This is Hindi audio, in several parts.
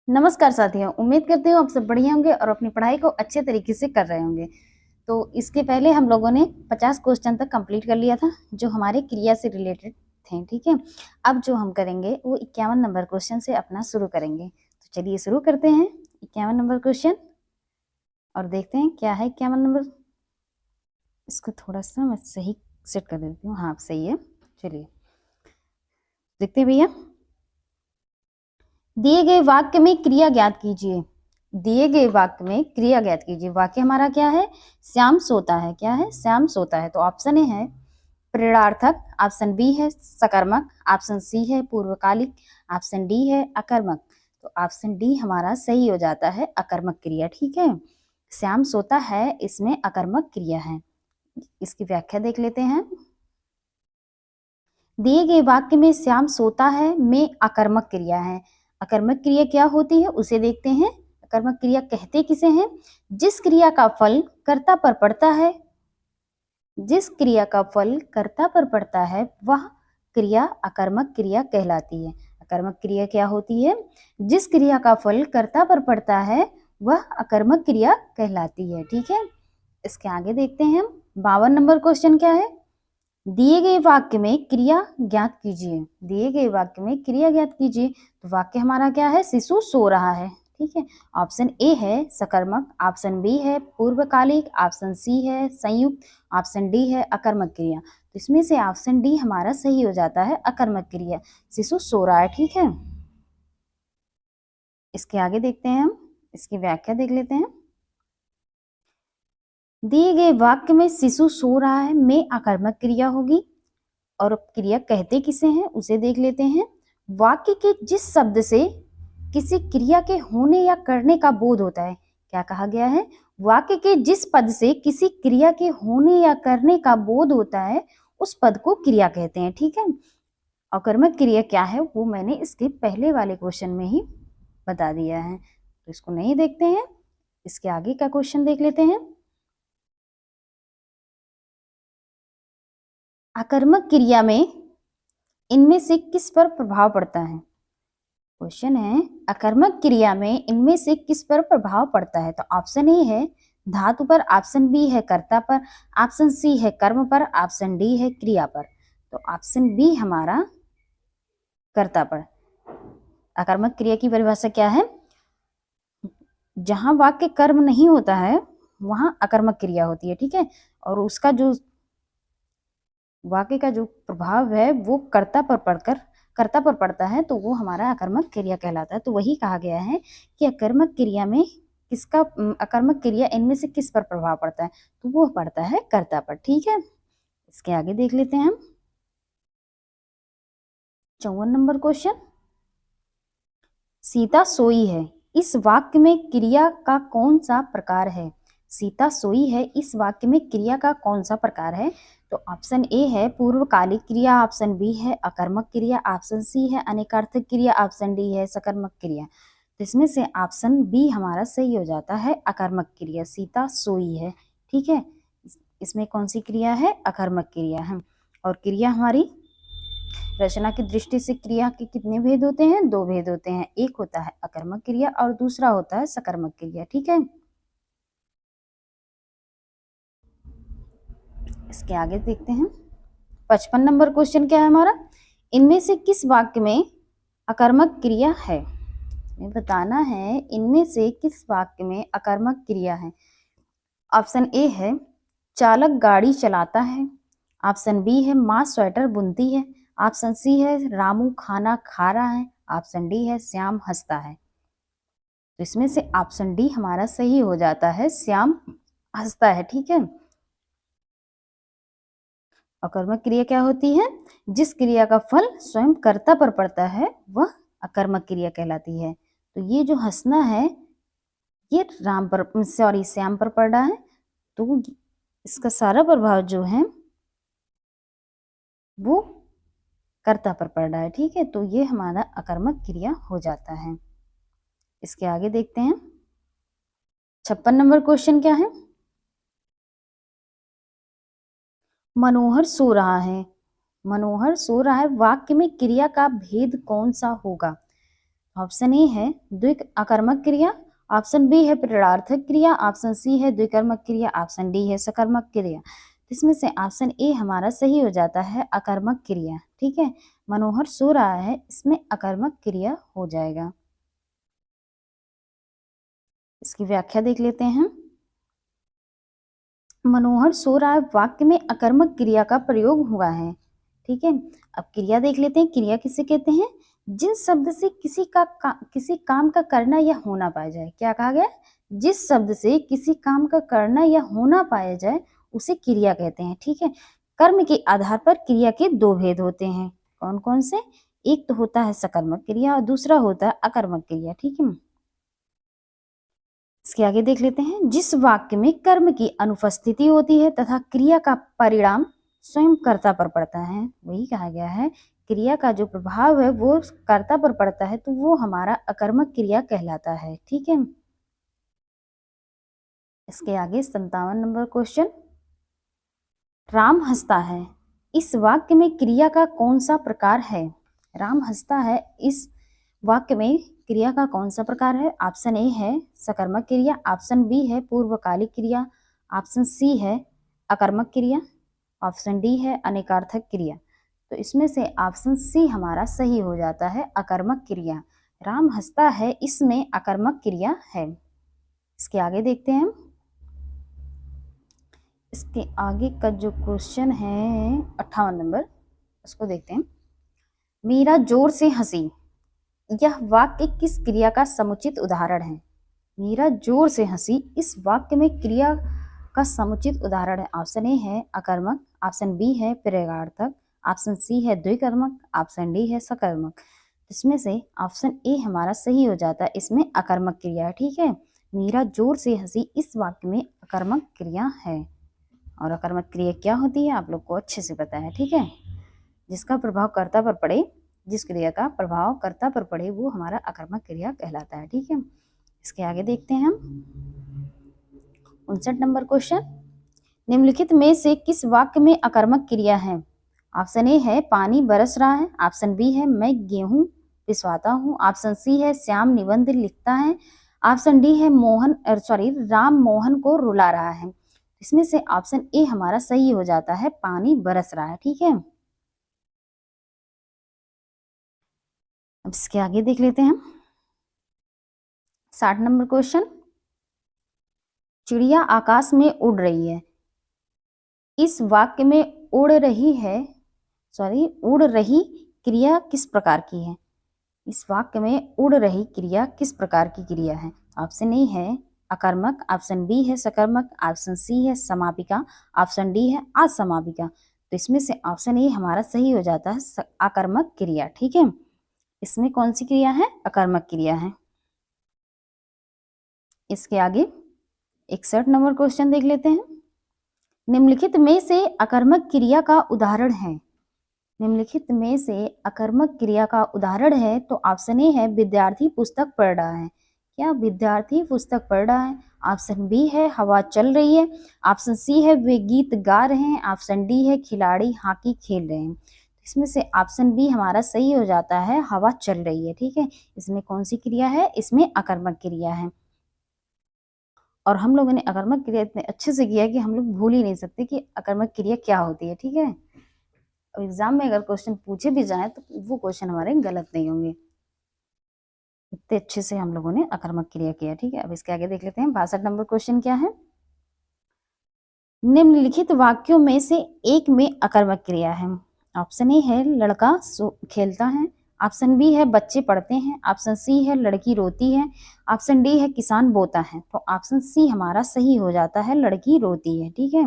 नमस्कार साथियों, उम्मीद करती हूँ आप सब बढ़िया होंगे और अपनी पढ़ाई को अच्छे तरीके से कर रहे होंगे। तो इसके पहले हम लोगों ने 50 क्वेश्चन तक कंप्लीट कर लिया था जो हमारे क्रिया से रिलेटेड थे, ठीक है। अब जो हम करेंगे वो 51 नंबर क्वेश्चन से अपना शुरू करेंगे। तो चलिए शुरू करते हैं 51 नंबर क्वेश्चन और देखते हैं क्या है 51 नंबर। इसको थोड़ा सा मैं सही सेट कर देती हूँ। हाँ, सही है। चलिए देखते हैं भैया। दिए गए वाक्य में क्रिया ज्ञात कीजिए। दिए गए वाक्य में क्रिया ज्ञात कीजिए। वाक्य हमारा क्या है? श्याम सोता है। क्या है? श्याम सोता है। तो ऑप्शन ए है प्रेरणार्थक, ऑप्शन बी है सकर्मक, ऑप्शन सी है पूर्वकालिक, ऑप्शन डी है अकर्मक। तो ऑप्शन डी हमारा सही हो जाता है, अकर्मक क्रिया। ठीक है, श्याम सोता है इसमें अकर्मक क्रिया है। इसकी व्याख्या देख लेते हैं। दिए गए वाक्य में श्याम सोता है में अकर्मक क्रिया है। अकर्मक क्रिया क्या होती है उसे देखते हैं। अकर्मक क्रिया कहते किसे हैं? जिस क्रिया का फल कर्ता पर पड़ता है, जिस क्रिया का फल कर्ता पर पड़ता है वह क्रिया अकर्मक क्रिया कहलाती है। अकर्मक क्रिया क्या होती है? जिस क्रिया का फल कर्ता पर पड़ता है वह अकर्मक क्रिया कहलाती है। ठीक है, इसके आगे देखते हैं हम। 52 नंबर क्वेश्चन क्या है? दिए गए वाक्य में क्रिया ज्ञात कीजिए। दिए गए वाक्य में क्रिया ज्ञात कीजिए। तो वाक्य हमारा क्या है? शिशु सो रहा है। ठीक है, ऑप्शन ए है सकर्मक, ऑप्शन बी है पूर्वकालिक, ऑप्शन सी है संयुक्त, ऑप्शन डी है अकर्मक क्रिया। तो इसमें से ऑप्शन डी हमारा सही हो जाता है, अकर्मक क्रिया। शिशु सो रहा है। ठीक है, इसके आगे देखते हैं हम। इसकी व्याख्या देख लेते हैं। दिए गए वाक्य में शिशु सो रहा है में अकर्मक क्रिया होगी और क्रिया कहते किसे हैं उसे देख लेते हैं। वाक्य के जिस शब्द से किसी क्रिया के होने या करने का बोध होता है। क्या कहा गया है? वाक्य के जिस पद से किसी क्रिया के होने या करने का बोध होता है उस पद को क्रिया कहते हैं। ठीक है, अकर्मक क्रिया क्या है वो मैंने इसके पहले वाले क्वेश्चन में ही बता दिया है, तो इसको नहीं देखते हैं। इसके आगे का क्वेश्चन देख लेते हैं। अकर्मक क्रिया में इनमें से किस पर प्रभाव पड़ता है? क्वेश्चन है अकर्मक क्रिया में इनमें से किस पर प्रभाव पड़ता है? तो ऑप्शन ए है धातु पर, ऑप्शन बी है कर्ता पर, ऑप्शन सी है कर्म पर, ऑप्शन डी है क्रिया पर। तो ऑप्शन बी हमारा कर्ता पर। अकर्मक क्रिया की परिभाषा क्या है? जहां वाक्य कर्म नहीं होता है वहां अकर्मक क्रिया होती है। ठीक है, और उसका जो वाक्य का जो प्रभाव है वो कर्ता पर पड़ता है तो वो हमारा अकर्मक क्रिया कहलाता है। तो वही कहा गया है कि अकर्मक क्रिया में किसका अकर्मक क्रिया इनमें से किस पर प्रभाव पड़ता है? तो वो पड़ता है कर्ता पर। ठीक है, इसके आगे देख लेते हैं हम। 54 नंबर क्वेश्चन। सीता सोई है इस वाक्य में क्रिया का कौन सा प्रकार है? सीता सोई है इस वाक्य में क्रिया का कौन सा प्रकार है? तो ऑप्शन ए है पूर्वकालिक क्रिया, ऑप्शन बी है अकर्मक क्रिया, ऑप्शन सी है अनेकार्थक क्रिया, ऑप्शन डी है सकर्मक क्रिया। तो इसमें से ऑप्शन बी हमारा सही हो जाता है, अकर्मक क्रिया। सीता सोई है। ठीक है, इसमें कौन सी क्रिया है? अकर्मक क्रिया है। और क्रिया हमारी रचना की दृष्टि से क्रिया के कितने भेद होते हैं? दो भेद होते हैं। एक होता है अकर्मक क्रिया और दूसरा होता है सकर्मक क्रिया। ठीक है, इसके आगे देखते हैं। 55 नंबर क्वेश्चन क्या है हमारा? इनमें से किस वाक्य में अकर्मक क्रिया है? हमें बताना है इनमें से किस वाक्य में अकर्मक क्रिया है। ऑप्शन ए है चालक गाड़ी चलाता है, ऑप्शन बी है माँ स्वेटर बुनती है, ऑप्शन सी है रामू खाना खा रहा है, ऑप्शन डी है श्याम हंसता है। तो इसमें से ऑप्शन डी हमारा सही हो जाता है, श्याम हंसता है। ठीक है, अकर्मक क्रिया क्या होती है? जिस क्रिया का फल स्वयं कर्ता पर पड़ता है वह अकर्मक क्रिया कहलाती है। तो ये जो हंसना है ये श्याम पर पड़ रहा है, तो इसका सारा प्रभाव जो है वो कर्ता पर पड़ रहा है। ठीक है, तो ये हमारा अकर्मक क्रिया हो जाता है। इसके आगे देखते हैं। 56 नंबर क्वेश्चन क्या है? मनोहर सो रहा है। मनोहर सो रहा है वाक्य में क्रिया का भेद कौन सा होगा? ऑप्शन ए है द्विअकर्मक क्रिया, ऑप्शन बी है प्रेरणार्थक क्रिया, ऑप्शन सी है द्विकर्मक क्रिया, ऑप्शन डी है सकर्मक क्रिया। इसमें से ऑप्शन ए हमारा सही हो जाता है अकर्मक क्रिया। ठीक है, मनोहर सो रहा है, इसमें अकर्मक क्रिया हो जाएगा। इसकी व्याख्या देख लेते हैं। मनोहर सो रहा है वाक्य में अकर्मक क्रिया का प्रयोग हुआ है। ठीक है, अब क्रिया देख लेते हैं। क्रिया किसे कहते हैं? जिन शब्द से किसी काम का करना या होना पाया जाए। क्या कहा गया? जिस शब्द से किसी काम का करना या होना पाया जाए उसे क्रिया कहते हैं। ठीक है, कर्म के आधार पर क्रिया के दो भेद होते हैं। कौन कौन से? एक तो होता है सकर्मक क्रिया और दूसरा होता है अकर्मक क्रिया। ठीक है, इसके आगे देख लेते हैं। जिस वाक्य में कर्म की अनुपस्थिति होती है तथा क्रिया का परिणाम स्वयं कर्ता पर पड़ता है, वही कहा गया है क्रिया का जो प्रभाव है वो कर्ता पर पड़ता है, तो वो हमारा अकर्मक क्रिया कहलाता है। ठीक है, इसके आगे 57 नंबर क्वेश्चन। राम हंसता है, इस वाक्य में क्रिया का कौन सा प्रकार है? राम हंसता है, इस वाक्य में क्रिया का कौन सा प्रकार है? ऑप्शन ए है सकर्मक क्रिया, ऑप्शन बी है पूर्वकालिक क्रिया, ऑप्शन सी है अकर्मक क्रिया, ऑप्शन डी है अनेकार्थक क्रिया। तो इसमें से ऑप्शन सी हमारा सही हो जाता है अकर्मक क्रिया। राम हंसता है, इसमें अकर्मक क्रिया है। इसके आगे देखते हैं। इसके आगे का जो क्वेश्चन है 58 नंबर, उसको देखते हैं। मीरा जोर से हंसी, यह वाक्य किस क्रिया का समुचित उदाहरण है? मीरा जोर से हंसी, इस वाक्य में क्रिया का समुचित उदाहरण है। ऑप्शन ए है अकर्मक, ऑप्शन बी है प्रेरणार्थक, ऑप्शन सी है द्विकर्मक, ऑप्शन डी है सकर्मक। इसमें से ऑप्शन ए हमारा सही हो जाता है, इसमें अकर्मक क्रिया है। ठीक है, मीरा जोर से हंसी इस वाक्य में अकर्मक क्रिया है। और अकर्मक क्रिया क्या होती है आप लोग को अच्छे से पता है। ठीक है, जिसका प्रभाव कर्ता पर पड़े, जिस क्रिया का प्रभाव कर्ता पर पड़े वो हमारा अकर्मक क्रिया कहलाता है। ठीक है, इसके आगे देखते हैं हम 59 नंबर क्वेश्चन। निम्नलिखित में से किस वाक्य में अकर्मक क्रिया है? ऑप्शन ए है पानी बरस रहा है, ऑप्शन बी है मैं गेहूं पिसवाता हूँ, ऑप्शन सी है श्याम निबंध लिखता है, ऑप्शन डी है राम मोहन को रुला रहा है। इसमें से ऑप्शन ए हमारा सही हो जाता है, पानी बरस रहा है। ठीक है, अब इसके आगे देख लेते हैं 60 नंबर क्वेश्चन। चिड़िया आकाश में उड़ रही है, इस वाक्य में उड़ रही क्रिया किस प्रकार की है? इस वाक्य में उड़ रही क्रिया किस प्रकार की क्रिया है? ऑप्शन ए है अकर्मक, ऑप्शन बी है सकर्मक, ऑप्शन सी है समापिका, ऑप्शन डी है असमापिका। तो इसमें से ऑप्शन ए हमारा सही हो जाता है अकर्मक क्रिया। ठीक है, इसमें कौन सी क्रिया है? अकर्मक क्रिया है। इसके आगे 61 नंबर क्वेश्चन देख लेते हैं। निम्नलिखित में से अकर्मक क्रिया का उदाहरण है। निम्नलिखित में से अकर्मक क्रिया का उदाहरण है, तो ऑप्शन ए है विद्यार्थी पुस्तक पढ़ रहा है। क्या विद्यार्थी पुस्तक पढ़ रहा है? ऑप्शन बी है हवा चल रही है, ऑप्शन सी है वे गीत गा रहे हैं, ऑप्शन डी है खिलाड़ी हॉकी खेल रहे हैं। इसमें से ऑप्शन बी हमारा सही हो जाता है, हवा चल रही है। ठीक है, इसमें कौन सी क्रिया है? इसमें अकर्मक क्रिया है। और हम लोगों ने अकर्मक क्रिया इतने अच्छे से किया कि हम लोग भूल ही नहीं सकते कि अकर्मक क्रिया क्या होती है। ठीक है, अब एग्जाम में अगर क्वेश्चन पूछे भी जाए तो वो क्वेश्चन हमारे गलत नहीं होंगे, इतने अच्छे से हम लोगों ने अकर्मक क्रिया किया। ठीक है, अब इसके आगे देख लेते हैं 62 नंबर क्वेश्चन क्या है। निम्नलिखित वाक्यों में से एक में अकर्मक क्रिया है। ऑप्शन ए है लड़का खेलता है, ऑप्शन बी है बच्चे पढ़ते हैं, ऑप्शन सी है लड़की रोती है, ऑप्शन डी है किसान बोता है। तो ऑप्शन सी हमारा सही हो जाता है, लड़की रोती है। ठीक है,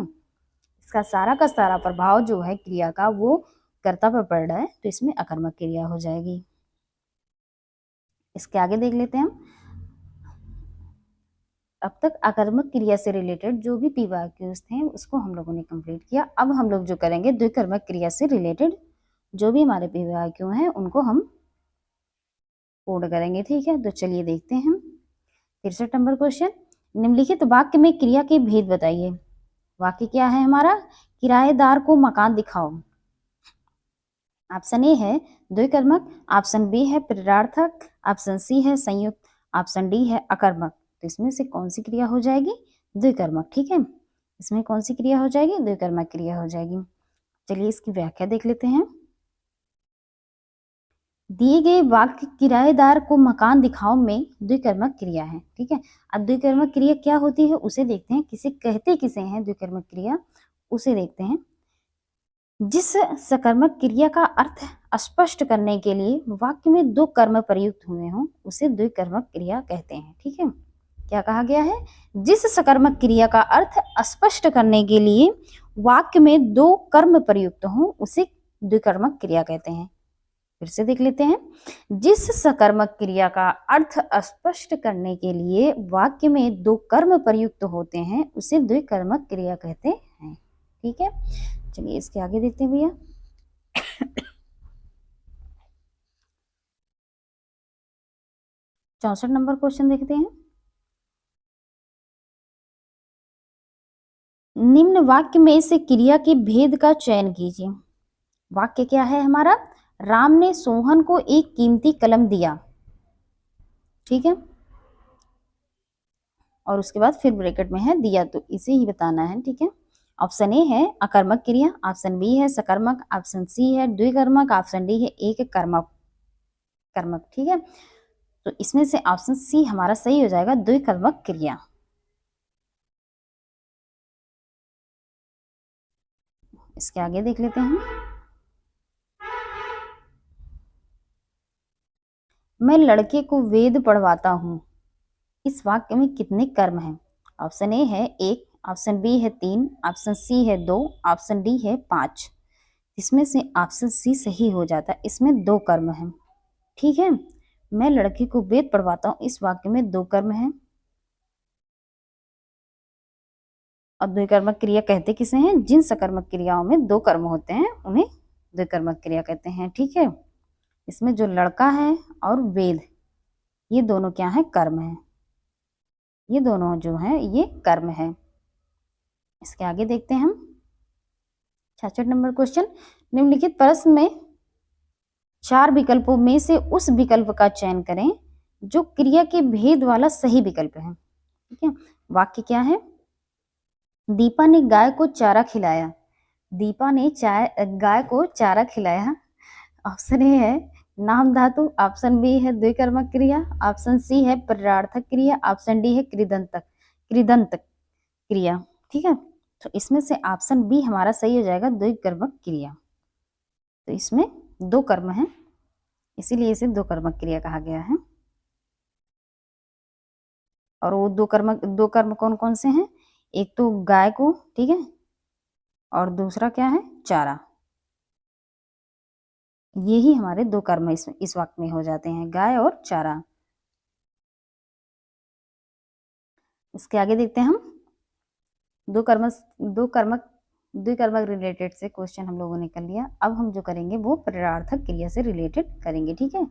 इसका सारा का सारा प्रभाव जो है क्रिया का वो कर्ता पर पड़ रहा है, तो इसमें अकर्मक क्रिया हो जाएगी। इसके आगे देख लेते हैं हम। अब तक अकर्मक क्रिया से रिलेटेड जो भी पीवाक्यूज थे उसको हम लोगों ने कंप्लीट किया। अब हम लोग जो करेंगे द्विकर्मक क्रिया से रिलेटेड जो भी हमारे पीवाक्यू हैं उनको हम कोड करेंगे। ठीक है, तो चलिए देखते हैं। 63 नंबर क्वेश्चन। निम्नलिखित वाक्य में क्रिया के भेद बताइए। वाक्य क्या है हमारा? किराएदार को मकान दिखाओ। ऑप्शन ए है द्विकर्मक, ऑप्शन बी है प्रेरणार्थक, ऑप्शन सी है संयुक्त, ऑप्शन डी है अकर्मक। तो इसमें से कौन सी क्रिया हो जाएगी? द्विकर्मक। ठीक है, इसमें कौन सी क्रिया हो जाएगी? द्विकर्मक क्रिया हो जाएगी। चलिए इसकी व्याख्या देख लेते हैं। दिए गए वाक्य किराएदार को मकान दिखाओ में द्विकर्मक क्रिया है। ठीक है, अब द्विकर्मक क्रिया क्या होती है उसे देखते हैं, किसे कहते किसे हैं द्विकर्मक क्रिया, उसे देखते हैं। जिस सकर्मक क्रिया का अर्थ स्पष्ट करने के लिए वाक्य में दो कर्म प्रयुक्त हुए हों उसे द्विकर्मक क्रिया कहते हैं। ठीक है, क्या कहा गया है? जिस सकर्मक क्रिया का अर्थ स्पष्ट करने के लिए वाक्य में दो कर्म प्रयुक्त हों उसे द्विकर्मक क्रिया कहते हैं। फिर से देख लेते हैं। जिस सकर्मक क्रिया का अर्थ स्पष्ट करने के लिए वाक्य में दो कर्म प्रयुक्त होते हैं उसे द्विकर्मक क्रिया कहते हैं। ठीक है, चलिए इसके आगे देखते हैं भैया। 64 नंबर क्वेश्चन देखते हैं। निम्न वाक्य में से क्रिया के भेद का चयन कीजिए। वाक्य क्या है हमारा? राम ने सोहन को एक कीमती कलम दिया। ठीक है, और उसके बाद फिर ब्रैकेट में है दिया, तो इसे ही बताना है। ठीक है, ऑप्शन ए है अकर्मक क्रिया, ऑप्शन बी है सकर्मक, ऑप्शन सी है द्विकर्मक, ऑप्शन डी है एक कर्मक। ठीक है, तो इसमें से ऑप्शन सी हमारा सही हो जाएगा, द्विकर्मक क्रिया। इसके आगे देख लेते हैं। मैं लड़के को वेद पढ़वाता हूं, इस वाक्य में कितने कर्म हैं? ऑप्शन ए है 1, ऑप्शन बी है 3, ऑप्शन सी है 2, ऑप्शन डी है 5। इसमें से ऑप्शन सी सही हो जाता है, इसमें 2 कर्म हैं। ठीक है, मैं लड़के को वेद पढ़वाता हूं, इस वाक्य में 2 कर्म हैं। और द्विकर्मक क्रिया कहते किसे हैं? जिन सकर्मक क्रियाओं में 2 कर्म होते हैं उन्हें द्विकर्मक क्रिया कहते हैं। ठीक है, इसमें जो लड़का है और वेद ये दोनों क्या है? कर्म है। ये दोनों जो है ये कर्म है। इसके आगे देखते हैं हम 66 नंबर क्वेश्चन। निम्नलिखित प्रश्न में 4 विकल्पों में से उस विकल्प का चयन करें जो क्रिया के भेद वाला सही विकल्प है। ठीक है, वाक्य क्या है? दीपा ने गाय को चारा खिलाया। दीपा ने गाय को चारा खिलाया। ऑप्शन ए है नाम धातु, ऑप्शन बी है द्विकर्मक क्रिया, ऑप्शन सी है प्रेरणार्थक क्रिया, ऑप्शन डी है कृदंत क्रिया। ठीक है, तो इसमें से ऑप्शन बी हमारा सही हो जाएगा, द्विकर्मक क्रिया। तो इसमें 2 कर्म हैं, इसीलिए इसे द्विकर्मक क्रिया कहा गया है। और वो 2 कर्म कौन कौन से हैं? एक तो गाय को, ठीक है, और दूसरा क्या है? चारा। यही हमारे 2 कर्म इस वाक्य में हो जाते हैं, गाय और चारा। इसके आगे देखते हैं हम द्विकर्मक रिलेटेड से क्वेश्चन हम लोगों ने कर लिया। अब हम जो करेंगे वो प्रेरणार्थक क्रिया से रिलेटेड करेंगे। ठीक है,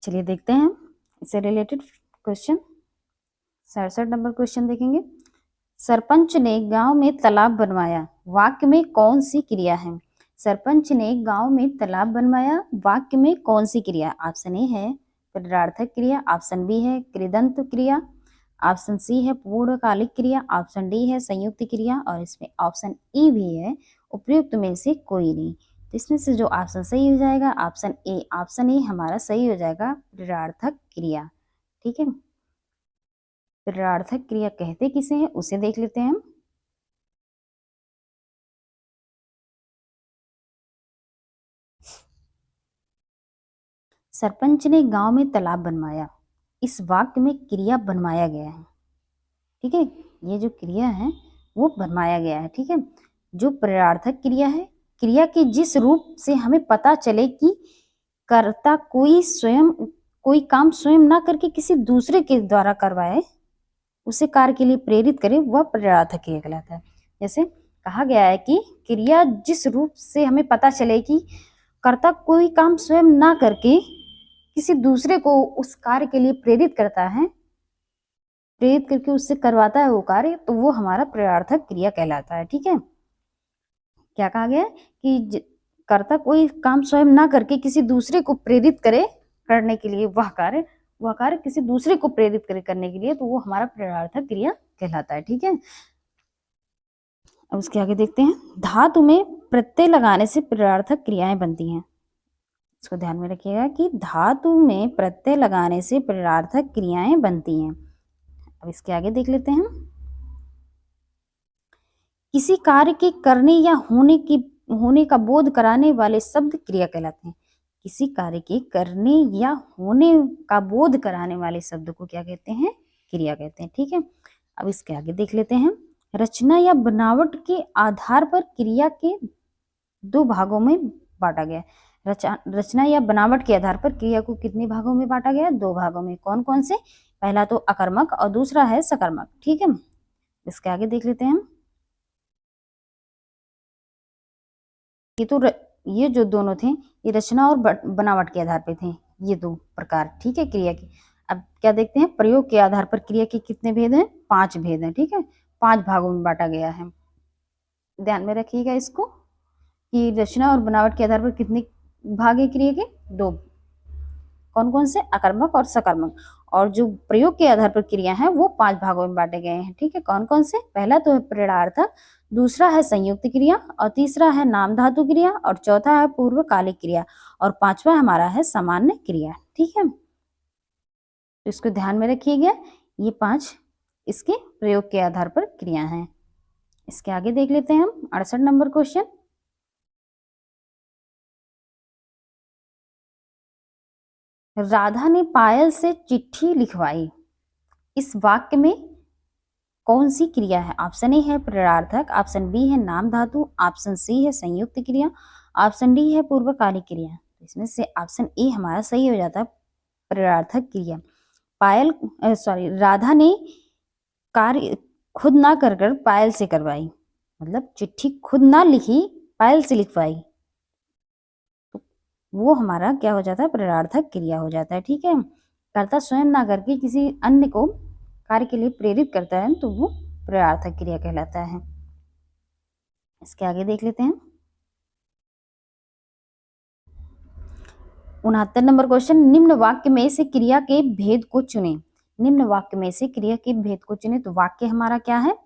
चलिए देखते हैं इससे रिलेटेड क्वेश्चन। 67 नंबर क्वेश्चन देखेंगे। सरपंच ने गांव में तालाब बनवाया, वाक्य में कौन सी क्रिया है? सरपंच ने गांव में तालाब बनवाया, वाक्य में कौन सी क्रिया? ऑप्शन ए है प्रेरणार्थक क्रिया, ऑप्शन बी है कृदंत क्रिया, ऑप्शन सी है पूर्णकालिक क्रिया, ऑप्शन डी है संयुक्त क्रिया, और इसमें ऑप्शन ई भी है उपयुक्त में से कोई नहीं। तो इसमें से जो ऑप्शन सही हो जाएगा ऑप्शन ए। ऑप्शन ए हमारा सही हो जाएगा, प्रेरणार्थक क्रिया। ठीक है, प्रेरणार्थक क्रिया कहते किसे हैं उसे देख लेते हैं हम। सरपंच ने गांव में तालाब बनवाया, इस वाक्य में क्रिया बनवाया गया है। ठीक है, ये जो क्रिया है वो बनवाया गया है। ठीक है, जो प्रेरणार्थक क्रिया है, क्रिया के जिस रूप से हमें पता चले कि कर्ता कोई काम स्वयं ना करके किसी दूसरे के द्वारा करवाए, उसे कार्य के लिए प्रेरित करे, वह प्रेरणार्थक क्रिया कहलाता है। जैसे कहा गया है कि क्रिया जिस रूप से हमें पता चले कि कर्ता कोई काम स्वयं ना करके किसी दूसरे को उस कार्य के लिए प्रेरित करता है, प्रेरित करके उससे करवाता है वो कार्य, तो वो हमारा प्रेरणार्थक क्रिया कहलाता है। ठीक है, क्या कहा गया कि कर्ता कोई काम स्वयं ना करके किसी दूसरे को प्रेरित करे करने के लिए, वह कार्य किसी दूसरे को प्रेरित करे करने के लिए, तो वो हमारा प्रेरणार्थक क्रिया कहलाता है। ठीक है, अब उसके आगे देखते हैं। धातु में प्रत्यय लगाने से प्रेरणार्थक क्रियाएं बनती हैं। इसको ध्यान में रखिएगा कि धातु में प्रत्यय लगाने से प्रेरणार्थक क्रियाएं बनती हैं। अब इसके आगे देख लेते हैं। किसी कार्य के करने या होने का बोध कराने वाले शब्द क्रिया कहलाते हैं। किसी कार्य के करने या होने का बोध कराने वाले शब्द को क्या कहते हैं? क्रिया कहते हैं। ठीक है, अब इसके आगे देख लेते हैं। रचना या बनावट के आधार पर क्रिया के दो भागों में बांटा गया। रचना या बनावट के आधार पर क्रिया को कितने भागों में बांटा गया? दो भागों में। कौन कौन से? पहला तो अकर्मक और दूसरा है सकर्मक। ठीक है, इसके आगे देख लेते हैं। ये जो दोनों थे, ये रचना और बनावट के आधार पे थे, ये दो प्रकार। ठीक है, क्रिया के। अब क्या देखते हैं? प्रयोग के आधार पर क्रिया के कितने भेद हैं? 5 भेद हैं। ठीक है, 5 भागों में बांटा गया है। ध्यान में रखिएगा इसको कि रचना और बनावट के आधार पर कितने भाग है क्रिया के? 2। कौन कौन से? अकर्मक और सकर्मक। और जो प्रयोग के आधार पर क्रिया है वो 5 भागों में बांटे गए हैं। ठीक है, कौन कौन से? पहला तो है प्रेरणार्थक, दूसरा है संयुक्त क्रिया, और तीसरा है नाम धातु क्रिया, और चौथा है पूर्वकालिक क्रिया, और पांचवा हमारा है सामान्य क्रिया। ठीक है, तो इसको ध्यान में रखिएगा, ये 5 इसके प्रयोग के आधार पर क्रिया हैं। इसके आगे देख लेते हैं हम 68 नंबर क्वेश्चन। राधा ने पायल से चिट्ठी लिखवाई, इस वाक्य में कौन सी क्रिया है? ऑप्शन ए है प्रेरणार्थक, ऑप्शन बी है नाम धातु, ऑप्शन सी है संयुक्त क्रिया, ऑप्शन डी है पूर्वकालिक क्रिया। इसमें से ऑप्शन ए हमारा सही हो जाता है, प्रेरणार्थक क्रिया। राधा ने कार्य खुद ना कर पायल से करवाई, मतलब चिट्ठी खुद ना लिखी, पायल से लिखवाई, तो वो हमारा क्या हो जाता है? प्रेरणार्थक क्रिया हो जाता है। ठीक है, कर्ता स्वयं ना करके किसी अन्य को कार्य के लिए प्रेरित करता है, तो वो प्रेरणार्थक क्रिया कहलाता है। इसके आगे देख लेते हैं 69 नंबर क्वेश्चन। निम्न वाक्य में से क्रिया के भेद को चुने। निम्न वाक्य में से क्रिया के भेद को चुने, तो वाक्य हमारा क्या है?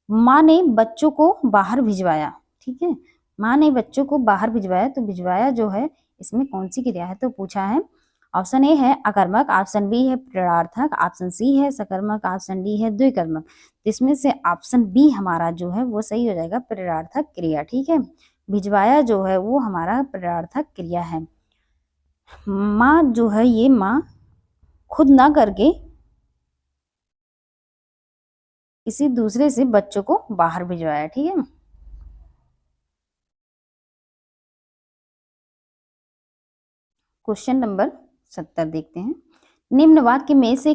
माँ ने बच्चों को बाहर भिजवाया। ठीक है, माँ ने बच्चों को बाहर भिजवाया, तो भिजवाया जो है इसमें कौन सी क्रिया है? तो पूछा है। ऑप्शन ए है अकर्मक, ऑप्शन बी है प्रेरणार्थक, ऑप्शन सी है सकर्मक, ऑप्शन डी है द्विकर्मक। इसमें से ऑप्शन बी हमारा जो है वो सही हो जाएगा, प्रेरणार्थक क्रिया। ठीक है, भिजवाया जो है वो हमारा प्रेरणार्थक क्रिया है। माँ जो है, ये माँ खुद ना करके किसी दूसरे से बच्चों को बाहर भिजवाया। ठीक है, क्वेश्चन नंबर 70 देखते हैं। निम्न वाक्य में से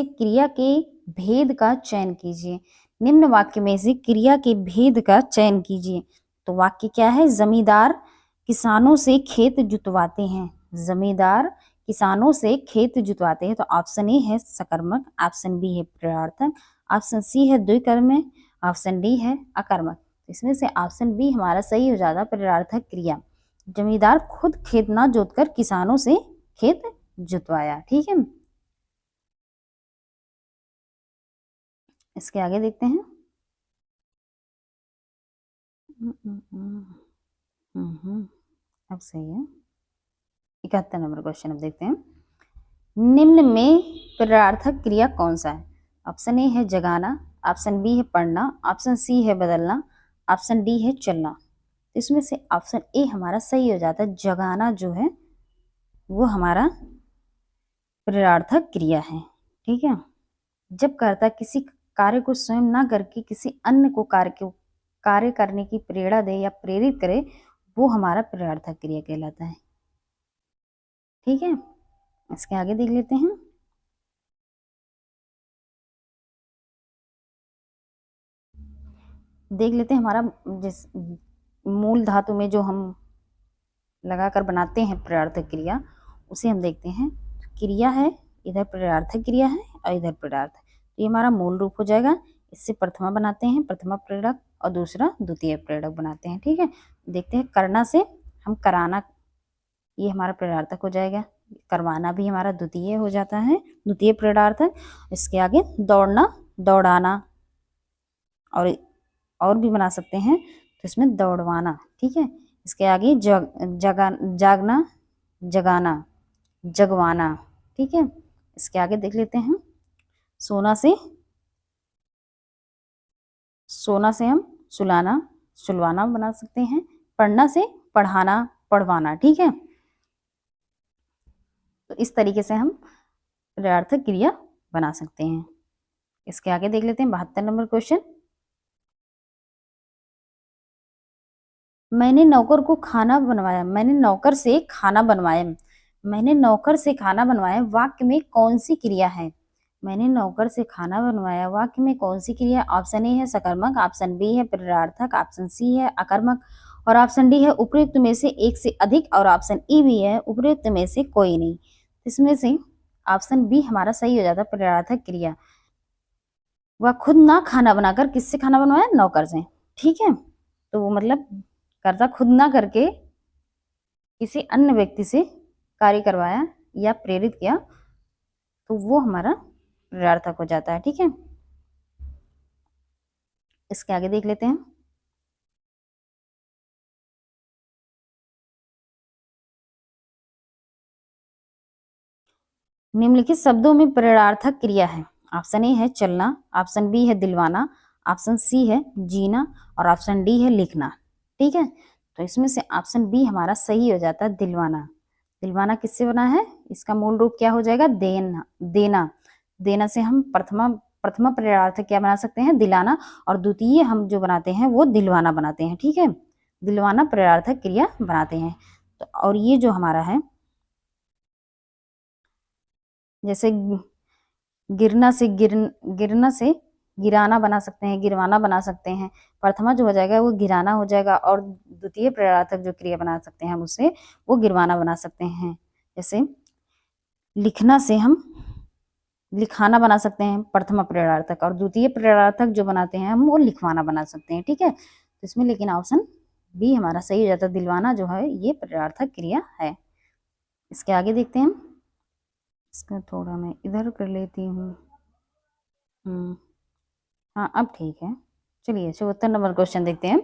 क्रिया के भेद का चयन कीजिए। निम्न वाक्य में से क्रिया के भेद का चयन कीजिए। तो वाक्य क्या है? जमींदार किसानों से खेत जुतवाते हैं। जमींदार किसानों से खेत जुतवाते हैं, तो ऑप्शन ए है सकर्मक, ऑप्शन बी है प्रेरणार्थक, ऑप्शन सी है द्विकर्मक, ऑप्शन डी है अकर्मक। इसमें से ऑप्शन बी हमारा सही हो जाता है, प्रेरणार्थक क्रिया। जमींदार खुद खेत ना जोतकर किसानों से खेत जुतवाया। ठीक है, इसके आगे देखते हैं। अब सही है। 71 नंबर क्वेश्चन अब देखते हैं। निम्न में प्रेरणार्थक क्रिया कौन सा है? ऑप्शन ए है जगाना, ऑप्शन बी है पढ़ना, ऑप्शन सी है बदलना, ऑप्शन डी है चलना। इसमें से ऑप्शन ए हमारा सही हो जाता है, जगाना जो है वो हमारा प्रेरणार्थक क्रिया है। ठीक है, जब कर्ता किसी कार्य को स्वयं ना करके किसी अन्य को कार्य करने की प्रेरणा दे या प्रेरित करे, वो हमारा प्रेरणार्थक क्रिया कहलाता है। ठीक है, इसके आगे देख लेते हैं। हमारा जिस मूल धातु में जो हम लगाकर बनाते हैं प्रेरणार्थक क्रिया, उसे हम देखते हैं। क्रिया है, इधर प्रेरणार्थक क्रिया है और इधर प्रेरणार्थक, तो ये हमारा मूल रूप हो जाएगा। इससे प्रथमा बनाते हैं, प्रथमा प्रेरक और दूसरा द्वितीय प्रेरक बनाते हैं। ठीक है, देखते हैं करना से हम कराना, ये हमारा प्रेरणार्थक हो जाएगा। करवाना भी हमारा द्वितीय हो जाता है, द्वितीय प्रेरणार्थक। इसके आगे दौड़ना, दौड़ाना, और भी बना सकते हैं, तो इसमें दौड़वाना। ठीक है, इसके आगे जागना, जगाना, जगवाना। ठीक है, इसके आगे देख लेते हैं सोना से हम सुलाना, सुलवाना बना सकते हैं। पढ़ना से पढ़ाना, पढ़वाना। ठीक है, तो इस तरीके से हम प्रेरणार्थक क्रिया बना सकते हैं। इसके आगे देख लेते हैं 72 नंबर क्वेश्चन। मैंने नौकर को खाना बनवाया, मैंने नौकर से खाना बनवाया, मैंने नौकर से खाना बनवाया वाक्य में कौन सी क्रिया है? मैंने नौकर से खाना बनवाया वाक्य में कौन सी क्रिया? ऑप्शन ए है सकर्मक, ऑप्शन बी है प्रेरणार्थक, ऑप्शन सी है अकर्मक और ऑप्शन डी है उपयुक्त में से एक से अधिक और ऑप्शन ई भी है उपयुक्त में से कोई नहीं। इसमें से ऑप्शन बी हमारा सही हो जाता है, प्रेरणार्थक क्रिया। वह खुद ना खाना बनाकर किससे खाना बनवाया? नौकर से। ठीक है, तो वो मतलब कर्ता खुद ना करके किसी अन्य व्यक्ति से कार्य करवाया या प्रेरित किया, तो वो हमारा प्रेरणार्थक हो जाता है। ठीक है, इसके आगे देख लेते हैं। निम्नलिखित शब्दों में प्रेरणार्थक क्रिया है। ऑप्शन ए है चलना, ऑप्शन बी है दिलवाना, ऑप्शन सी है जीना और ऑप्शन डी है लिखना। ठीक है, तो इसमें से ऑप्शन बी हमारा सही हो जाता है, दिलवाना। दिलवाना किससे बना है? इसका मूल रूप क्या हो जाएगा? देना, देना। देना से हम प्रथमा प्रेरणार्थक क्या बना सकते हैं? दिलाना, और द्वितीय हम जो बनाते हैं वो दिलवाना बनाते हैं। ठीक है, दिलवाना प्रेरणार्थक क्रिया बनाते हैं। तो और ये जो हमारा है, जैसे गिरना से गिराना बना सकते हैं, गिरवाना बना सकते हैं। प्रथमा जो हो जाएगा वो गिराना हो जाएगा, और द्वितीय प्रेरणार्थक जो क्रिया बना सकते हैं हम उससे वो गिरवाना बना सकते हैं। जैसे लिखना से हम लिखाना बना सकते हैं प्रथमा प्रेरणार्थक, और द्वितीय प्रेरणार्थक जो बनाते हैं हम वो लिखवाना बना सकते हैं। ठीक है, तो इसमें लेकिन ऑप्शन बी हमारा सही हो जाता है, दिलवाना जो है ये प्रेरणार्थक क्रिया है। इसके आगे देखते हैं, इसका थोड़ा मैं इधर कर लेती हूँ। हाँ, अब ठीक है। चलिए 74 नंबर क्वेश्चन देखते हैं।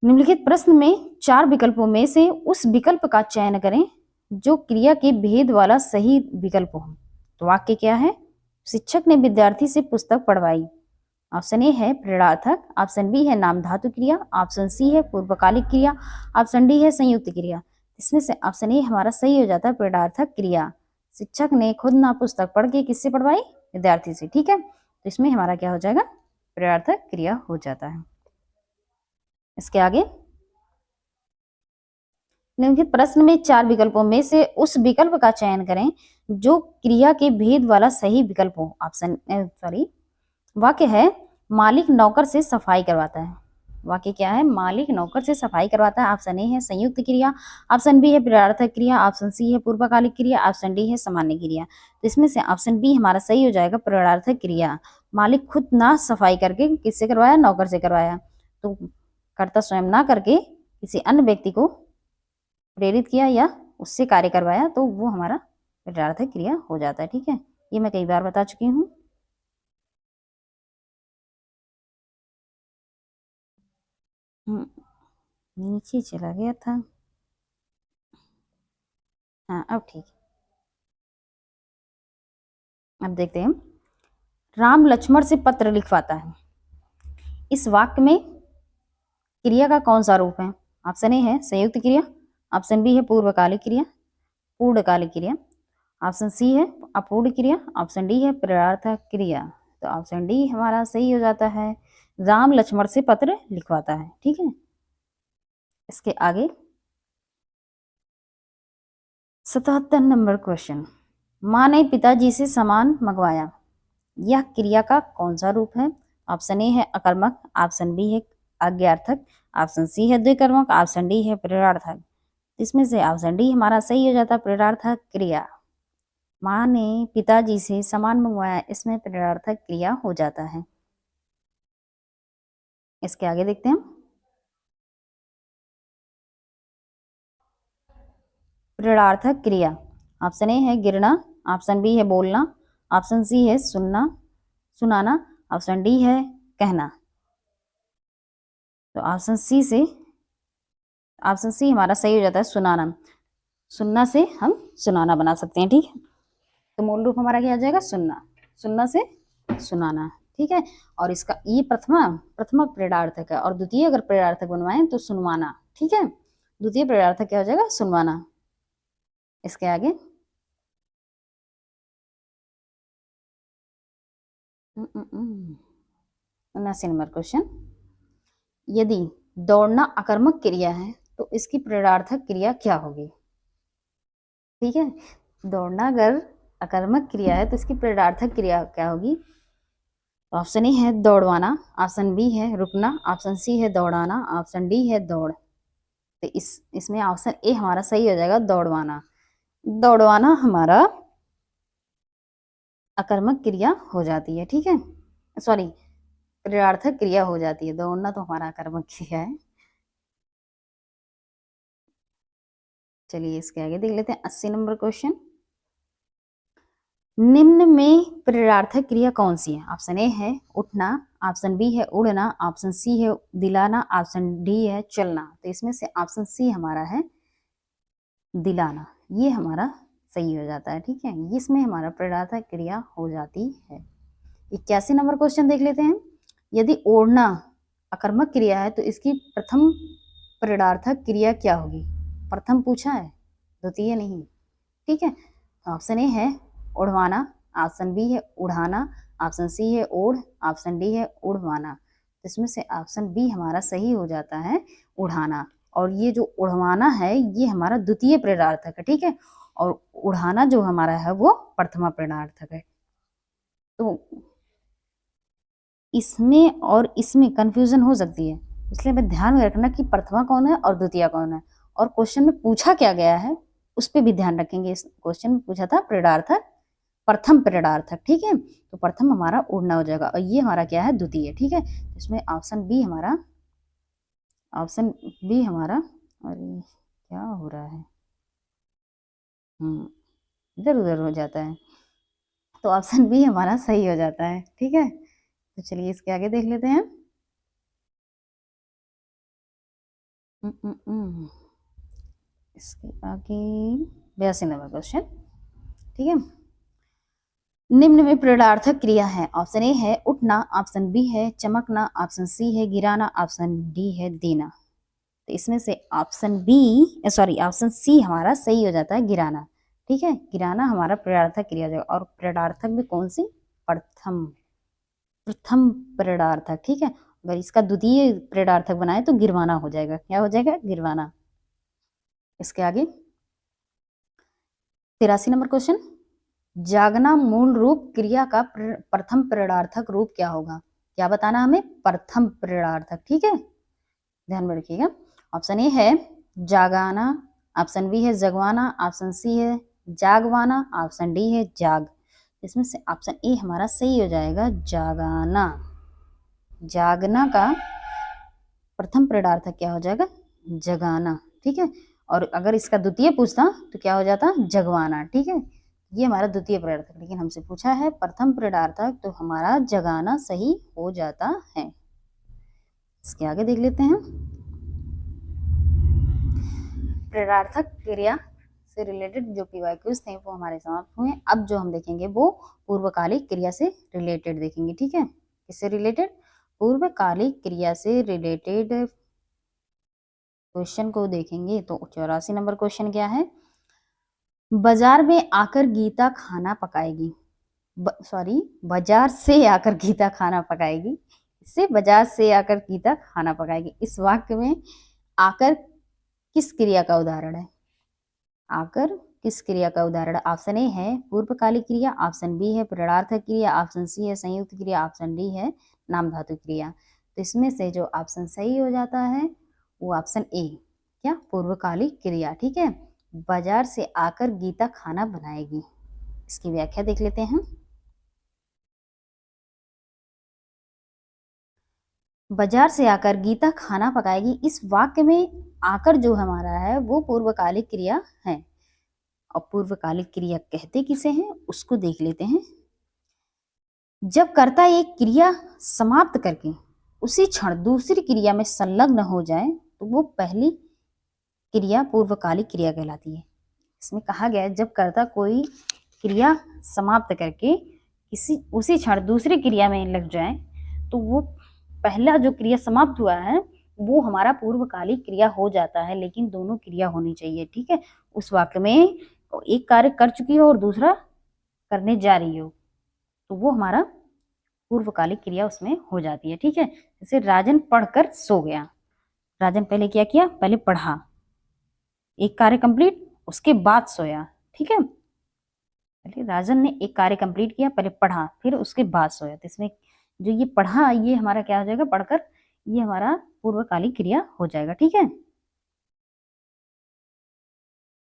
निम्नलिखित प्रश्न में 4 विकल्पों में से उस विकल्प का चयन करें जो क्रिया के भेद वाला सही विकल्प हो। तो वाक्य क्या है? शिक्षक ने विद्यार्थी से पुस्तक पढ़वाई। ऑप्शन ए है प्रेरणार्थक, ऑप्शन बी है नाम धातु क्रिया, ऑप्शन सी है पूर्वकालिक क्रिया, ऑप्शन डी है संयुक्त क्रिया। इसमें से ऑप्शन ए हमारा सही हो जाता है, प्रेरणार्थक क्रिया। शिक्षक ने खुद ना पुस्तक पढ़ के किससे पढ़वाई? विद्यार्थी से। ठीक है, तो इसमें हमारा क्या हो जाएगा? प्रेरणार्थक क्रिया हो जाता है। इसके आगे निम्नलिखित प्रश्न में 4 विकल्पों में से उस विकल्प का चयन करें जो क्रिया के भेद वाला सही विकल्प हो। वाक्य है मालिक नौकर से सफाई करवाता है। वाक्य क्या है? मालिक नौकर से सफाई करवाता है। ऑप्शन ए है संयुक्त क्रिया, ऑप्शन बी है प्रेरणार्थक क्रिया, ऑप्शन सी है पूर्वकालिक क्रिया, ऑप्शन डी है सामान्य क्रिया। तो इसमें से ऑप्शन बी हमारा सही हो जाएगा, प्रेरणार्थक क्रिया। मालिक खुद ना सफाई करके किससे करवाया? नौकर से करवाया। तो कर्ता स्वयं ना करके किसी अन्य व्यक्ति को प्रेरित किया या उससे कार्य करवाया, तो वो हमारा प्रेरणार्थक क्रिया हो जाता है। ठीक है, ये मैं कई बार बता चुकी हूँ। नीचे चला गया था। हाँ, अब ठीक है। अब देखते हैं, राम लक्ष्मण से पत्र लिखवाता है। इस वाक्य में क्रिया का कौन सा रूप है? ऑप्शन ए है संयुक्त क्रिया, ऑप्शन बी है पूर्वकालिक क्रिया, पूर्णकालिक क्रिया, ऑप्शन सी है अपूर्ण क्रिया, ऑप्शन डी है प्रेरणार्थक क्रिया। तो ऑप्शन डी हमारा सही हो जाता है, राम लक्ष्मण से पत्र लिखवाता है। ठीक है, इसके आगे 77 नंबर क्वेश्चन। माँ ने पिताजी से सामान मंगवाया। यह क्रिया का कौन सा रूप है? ऑप्शन ए है अकर्मक, ऑप्शन बी है आज्ञार्थक, ऑप्शन सी है द्विकर्मक, ऑप्शन डी है प्रेरणार्थक। इसमें से ऑप्शन डी हमारा सही हो जाता है, प्रेरणार्थक क्रिया। माँ ने पिताजी से सामान मंगवाया, इसमें प्रेरणार्थक क्रिया हो जाता है। इसके आगे देखते हैं हम। प्रेरणार्थक क्रिया, ऑप्शन ए है गिरना, ऑप्शन बी है बोलना, ऑप्शन सी है सुनाना, ऑप्शन डी है कहना। तो ऑप्शन सी हमारा सही हो जाता है सुनाना। सुनना से हम सुनाना बना सकते हैं, ठीक है। तो मूल रूप हमारा क्या आ जाएगा, सुनना, सुनना से सुनाना, ठीक है। और इसका ये प्रथमा प्रेरणार्थक है, और द्वितीय अगर प्रेरणार्थक बनवाएं तो सुनवाना, ठीक है। द्वितीय प्रेरणार्थक क्या हो जाएगा, सुनवाना। इसके आगे 79 नंबर क्वेश्चन, यदि दौड़ना आकर्मक क्रिया है तो इसकी प्रेरणार्थक क्रिया क्या होगी, ठीक है। दौड़ना अगर आकर्मक क्रिया है तो इसकी प्रेरणार्थक क्रिया क्या होगी। ऑप्शन ए है दौड़वाना, ऑप्शन बी है रुकना, ऑप्शन सी है दौड़ाना, ऑप्शन डी है दौड़। तो इसमें ऑप्शन ए हमारा सही हो जाएगा, दौड़वाना। दौड़वाना हमारा आकर्मक क्रिया हो जाती है, ठीक है। सॉरी, प्रेरणार्थक क्रिया हो जाती है, दौड़ना तो हमारा आकर्मक क्रिया है। चलिए इसके आगे देख लेते हैं 80 नंबर क्वेश्चन, निम्न में प्रेरणार्थक क्रिया कौन सी है। ऑप्शन ए है उठना, ऑप्शन बी है उड़ना, ऑप्शन सी है दिलाना, ऑप्शन डी है चलना। तो इसमें से ऑप्शन सी हमारा है दिलाना, ये हमारा सही हो जाता है, ठीक है। इसमें हमारा प्रेरणार्थक क्रिया हो जाती है। 81 नंबर क्वेश्चन देख लेते हैं, यदि ओढ़ना आकर्मक क्रिया है तो इसकी प्रथम प्रेरणार्थक क्रिया क्या होगी। प्रथम पूछा है, द्वितीय नहीं, ठीक है। ऑप्शन ए है उड़वाना, ऑप्शन बी है उड़ाना, ऑप्शन सी है ओढ़, ऑप्शन डी है उड़वाना। तो इसमें से ऑप्शन बी हमारा सही हो जाता है, उड़ाना। और ये जो उड़वाना है ये हमारा द्वितीय प्रेरणार्थक है, ठीक है। और उड़ाना जो हमारा है वो प्रथमा प्रेरणार्थक है। तो इसमें और इसमें कंफ्यूजन हो सकती है, इसलिए हमें ध्यान में रखना कि प्रथमा कौन है और द्वितीय कौन है, और क्वेश्चन में पूछा क्या गया है उस पर भी ध्यान रखेंगे। इस क्वेश्चन में पूछा था प्रेरणार्थक, प्रथम प्रेरणार्थक, ठीक है। तो प्रथम हमारा उड़ना हो जाएगा, और ये हमारा क्या है, द्वितीय, ठीक है। तो इसमें ऑप्शन बी हमारा, अरे क्या हो रहा है, इधर उधर हो जाता है। तो ऑप्शन बी हमारा सही हो जाता है, ठीक है। तो चलिए इसके आगे देख लेते हैं। इसके आगे 82 नंबर क्वेश्चन, ठीक है। निम्न में प्रेरणार्थक क्रिया है, ऑप्शन ए है उठना, ऑप्शन बी है चमकना, ऑप्शन सी है गिराना, ऑप्शन डी है देना। तो इसमें से ऑप्शन सी हमारा सही हो जाता है, गिराना, ठीक है। गिराना हमारा प्रेरणार्थक क्रिया जाएगा, और प्रेरणार्थक में कौन सी, प्रथम प्रेरणार्थक, ठीक है। अगर इसका द्वितीय प्रेरणार्थक बनाए तो गिरवाना हो जाएगा, क्या हो जाएगा, गिरवाना। इसके आगे 83 नंबर क्वेश्चन, जागना मूल रूप क्रिया का प्रथम प्रेरणार्थक रूप क्या होगा। क्या बताना हमें, प्रथम प्रेरणार्थक, ठीक है। ध्यान में रखिएगा। ऑप्शन ए है जागाना, ऑप्शन बी है जगवाना, ऑप्शन सी है जागवाना, ऑप्शन डी है जाग। इसमें से ऑप्शन ए हमारा सही हो जाएगा, जागाना। जागना का प्रथम प्रेरणार्थक क्या हो जाएगा, जगाना, ठीक है। और अगर इसका द्वितीय पूछता तो क्या हो जाता, जगवाना, ठीक है। ये हमारा द्वितीय प्रेरणार्थक, लेकिन हमसे पूछा है प्रथम प्रेरणार्थक, तो हमारा जगाना सही हो जाता है। इसके आगे देख लेते हैं, प्रेरणार्थक क्रिया से रिलेटेड जो पीवाईक्यूज थे वो हमारे समाप्त हुए। अब जो हम देखेंगे वो पूर्वकालिक क्रिया से रिलेटेड देखेंगे, ठीक है। किससे रिलेटेड, पूर्वकालिक क्रिया से रिलेटेड क्वेश्चन को देखेंगे। तो 84 नंबर क्वेश्चन क्या है, बाजार में आकर गीता खाना पकाएगी, बाजार से आकर गीता खाना पकाएगी, इससे बाजार से आकर गीता खाना पकाएगी। इस वाक्य में आकर किस क्रिया का उदाहरण है, आकर किस क्रिया का उदाहरण। ऑप्शन ए है पूर्वकालिक क्रिया, ऑप्शन बी है प्रेरणार्थक क्रिया, ऑप्शन सी है संयुक्त क्रिया, ऑप्शन डी है नाम धातु क्रिया। तो इसमें से जो ऑप्शन सही हो जाता है वो ऑप्शन ए, क्या, पूर्वकालिक क्रिया, ठीक है। बाजार से आकर गीता खाना बनाएगी। इसकी व्याख्या देख लेते हैं। बाजार से आकर गीता खाना पकाएगी, इस वाक्य में आकर जो हमारा है वो पूर्वकालिक क्रिया है। और पूर्वकालिक क्रिया कहते किसे हैं उसको देख लेते हैं। जब कर्ता एक क्रिया समाप्त करके उसी क्षण दूसरी क्रिया में संलग्न हो जाए तो वो पहली क्रिया पूर्वकालिक क्रिया कहलाती है। इसमें कहा गया है जब कर्ता कोई क्रिया समाप्त करके किसी उसी क्षण दूसरी क्रिया में लग जाए तो वो पहला जो क्रिया समाप्त हुआ है वो हमारा पूर्वकालिक क्रिया हो जाता है, लेकिन दोनों क्रिया होनी चाहिए। ठीक है, उस वाक्य में एक कार्य कर चुकी हो और दूसरा करने जा रही हो तो वो हमारा पूर्वकालिक क्रिया उसमें हो जाती है। ठीक है, जैसे राजन पढ़कर सो गया। राजन पहले क्या किया, पहले पढ़ा, एक कार्य कंप्लीट, उसके बाद सोया। ठीक है, पहले राजन ने एक कार्य कंप्लीट किया, पहले पढ़ा, फिर उसके बाद सोया। तो इसमें जो ये पढ़ा ये हमारा क्या हो जाएगा, पढ़कर, ये हमारा पूर्वकालिक क्रिया हो जाएगा। ठीक है,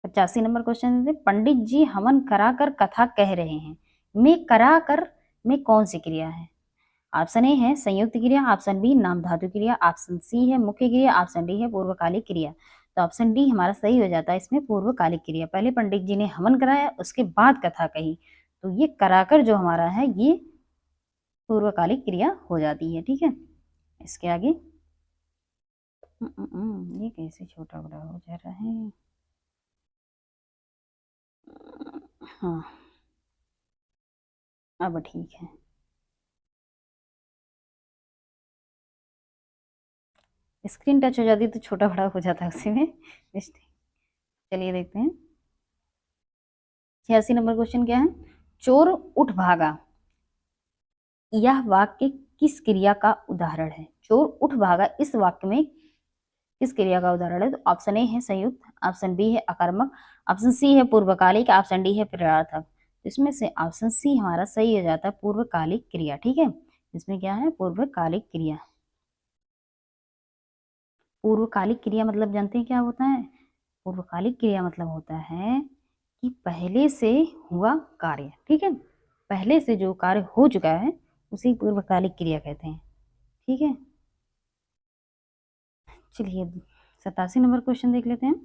85 नंबर क्वेश्चन है, पंडित जी हवन कराकर कथा कह रहे हैं, में कराकर में कौन सी क्रिया है? ऑप्शन ए है संयुक्त क्रिया, ऑप्शन बी नाम धातु क्रिया, ऑप्शन सी है मुख्य क्रिया, ऑप्शन डी है पूर्वकालिक क्रिया। तो ऑप्शन डी हमारा सही हो जाता है इसमें पूर्वकालिक क्रिया। पहले पंडित जी ने हवन कराया, उसके बाद कथा कही, तो ये कराकर जो हमारा है ये पूर्वकालिक क्रिया हो जाती है। ठीक है, इसके आगे ये कैसे छोटा बड़ा हो जा रहा है। हाँ, अब ठीक है। स्क्रीन टच हो जाती तो छोटा बड़ा हो जाता है उसी में। चलिए देखते हैं 86 नंबर क्वेश्चन क्या है, चोर उठ भागा, यह वाक्य किस क्रिया का उदाहरण है? चोर उठ भागा इस वाक्य में किस क्रिया का उदाहरण है? तो ऑप्शन ए है संयुक्त, ऑप्शन बी है अकर्मक, ऑप्शन सी है पूर्वकालिक, ऑप्शन डी है प्रेरणार्थक। इसमें से ऑप्शन सी हमारा सही हो जाता है पूर्वकालिक क्रिया। ठीक है, इसमें क्या है, पूर्वकालिक क्रिया। पूर्वकालिक क्रिया मतलब जानते हैं क्या होता है? पूर्वकालिक क्रिया मतलब होता है कि पहले से हुआ कार्य। ठीक है, पहले से जो कार्य हो चुका है उसी पूर्वकालिक क्रिया कहते हैं। ठीक है, चलिए 87 नंबर क्वेश्चन देख लेते हैं।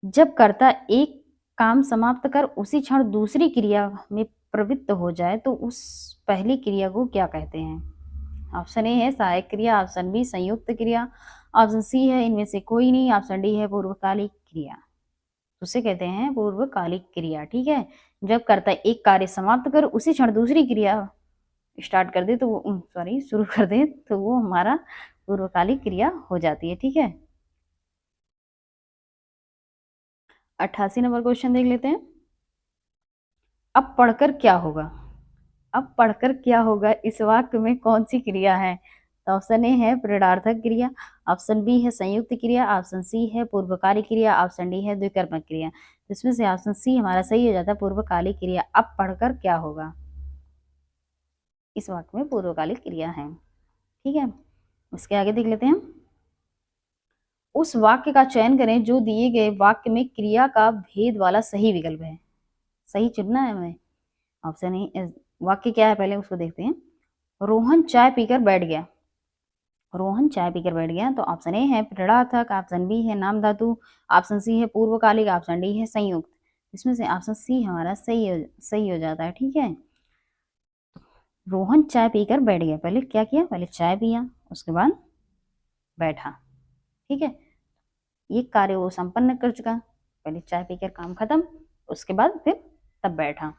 जब कर्ता एक काम समाप्त कर उसी क्षण दूसरी क्रिया में प्रवृत्त हो जाए तो उस पहली क्रिया को क्या कहते हैं? ऑप्शन ए है सहायक क्रिया, ऑप्शन बी संयुक्त क्रिया, ऑप्शन सी है इनमें से कोई नहीं, ऑप्शन डी है पूर्वकालिक क्रिया। उसे कहते हैं पूर्वकालिक क्रिया। ठीक है, जब कर्ता एक कार्य समाप्त कर उसी क्षण दूसरी क्रिया स्टार्ट कर दे तो वो सॉरी शुरू कर दे तो वो हमारा पूर्वकालिक क्रिया हो जाती है। ठीक है, 88 नंबर क्वेश्चन देख लेते हैं। अब पढ़कर क्या होगा? अब पढ़कर क्या होगा इस वाक्य में कौन सी क्रिया है? तो ऑप्शन ए है प्रेरणार्थक क्रिया, ऑप्शन बी है संयुक्त क्रिया, ऑप्शन सी है पूर्वकालिक क्रिया, ऑप्शन डी है द्विकर्मक क्रिया। तो इसमें से ऑप्शन सी हमारा सही हो जाता है पूर्वकालिक क्रिया। अब पढ़कर क्या होगा इस वाक्य में पूर्वकालिक क्रिया है। ठीक है, इसके आगे देख लेते हैं। उस वाक्य का चयन करें जो दिए गए वाक्य में क्रिया का भेद वाला सही विकल्प है। सही चुनना है हमें। ऑप्शन ए, वाक्य क्या है पहले उसको देखते हैं। रोहन चाय पीकर बैठ गया, रोहन चाय पीकर बैठ गया। तो ऑप्शन ए है प्रेरणार्थक, ऑप्शन बी है नाम धातु, ऑप्शन सी है पूर्वकालिक, ऑप्शन डी है संयुक्त। इसमें से ऑप्शन सी हमारा सही हो जाता है। ठीक है, रोहन चाय पीकर बैठ गया, पहले क्या किया, पहले चाय पिया उसके बाद बैठा। ठीक है, ये कार्य वो संपन्न कर चुका, पहले चाय पीकर काम खत्म, उसके बाद फिर तब बैठा।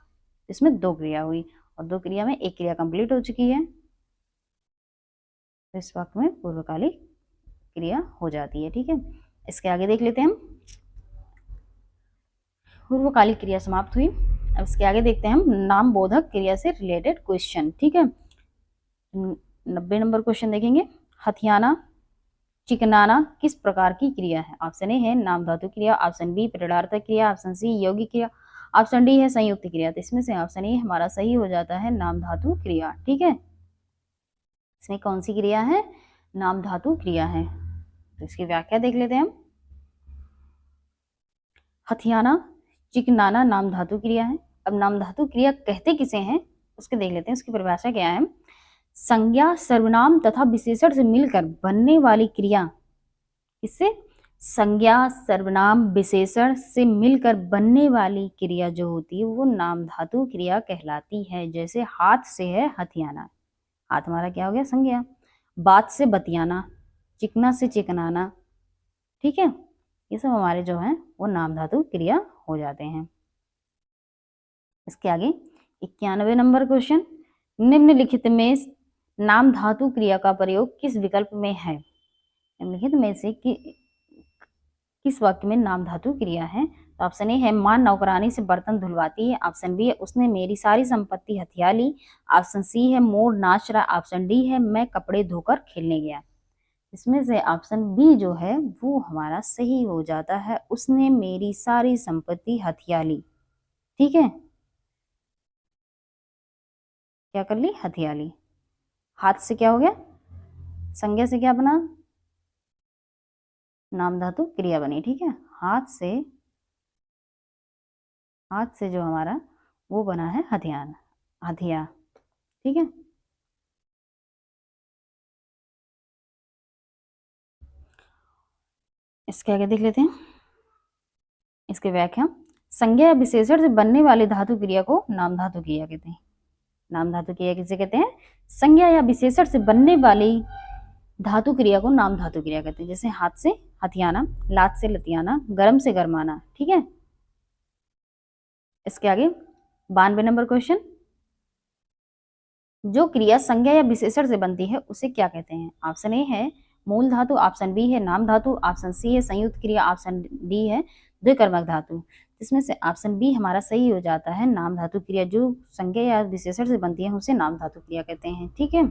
इसमें दो क्रिया हुई और दो क्रिया में एक क्रिया कंप्लीट हो चुकी है, तो इस वक्त में पूर्वकालिक क्रिया हो जाती है। ठीक है, इसके आगे देख लेते हैं हम। पूर्वकालिक क्रिया समाप्त हुई। अब इसके आगे देखते हैं हम नाम बोधक क्रिया से रिलेटेड क्वेश्चन। ठीक है, 90 नंबर क्वेश्चन देखेंगे। हथियाना चिकनाना किस प्रकार की क्रिया है? ऑप्शन ए है नाम धातु क्रिया, ऑप्शन बी प्रेरणार्थक क्रिया, ऑप्शन सी यौगिक क्रिया, ऑप्शन डी है संयुक्त क्रिया। तो इसमें से ऑप्शन ए हमारा सही हो जाता है नाम धातु क्रिया। ठीक है, इसमें कौन सी क्रिया है? नाम धातु क्रिया है। तो इसकी व्याख्या देख लेते हैं हम। हथियाना चिकनाना नाम धातु क्रिया है। अब नाम धातु क्रिया कहते किसे हैं उसके देख लेते हैं, उसकी परिभाषा क्या है। संज्ञा सर्वनाम तथा विशेषण से मिलकर बनने वाली क्रिया, इससे संज्ञा सर्वनाम विशेषण से मिलकर बनने वाली क्रिया जो होती है वो नाम धातु क्रिया कहलाती है। जैसे हाथ से है हथियाना, हाथ हमारा क्या हो गया संज्ञा। बात से बतियाना, चिकना से चिकनाना, ठीक है, ये सब हमारे जो है वो नाम धातु क्रिया हो जाते हैं। इसके आगे 91 नंबर क्वेश्चन, निम्नलिखित में नाम धातु क्रिया का प्रयोग किस विकल्प में है? निम्नलिखित में से किस वाक्य में नाम धातु क्रिया है? तो ऑप्शन ए है मां नौकरानी से बर्तन धुलवाती है, ऑप्शन बी है उसने मेरी सारी संपत्ति हथिया ली, ऑप्शन सी है मोर नाच रहा, ऑप्शन डी है मैं कपड़े धोकर खेलने गया। इसमें से ऑप्शन बी जो है वो हमारा सही हो जाता है, उसने मेरी सारी संपत्ति हथिया ली। ठीक है, क्या कर ली? हथिया ली। हाथ से क्या हो गया? संज्ञा से क्या बना? नाम धातु क्रिया बनी। ठीक है, हाथ से जो हमारा वो बना है हथियान, हथिया। ठीक है, इसके आगे देख लेते हैं इसके व्याख्या। संज्ञा या विशेषण से बनने वाली धातु क्रिया को नाम धातु क्रिया कहते हैं। नाम धातु क्रिया किसे कहते हैं? संज्ञा या विशेषण से बनने वाली धातु क्रिया को नाम धातु क्रिया कहते हैं। जैसे हाथ से हथियाना, लात से लतियाना, गरम से गरमाना। ठीक है, इसके आगे 92 नंबर क्वेश्चन, जो क्रिया संज्ञा या विशेषण से बनती है उसे क्या कहते हैं? ऑप्शन ए है मूल धातु, ऑप्शन बी है नाम धातु, ऑप्शन सी है संयुक्त क्रिया, ऑप्शन डी है द्विकर्मक धातु। इसमें से ऑप्शन बी हमारा सही हो जाता है, नाम धातु क्रिया जो संज्ञा या विशेषण से बनती है उसे नाम धातु क्रिया कहते हैं। ठीक है,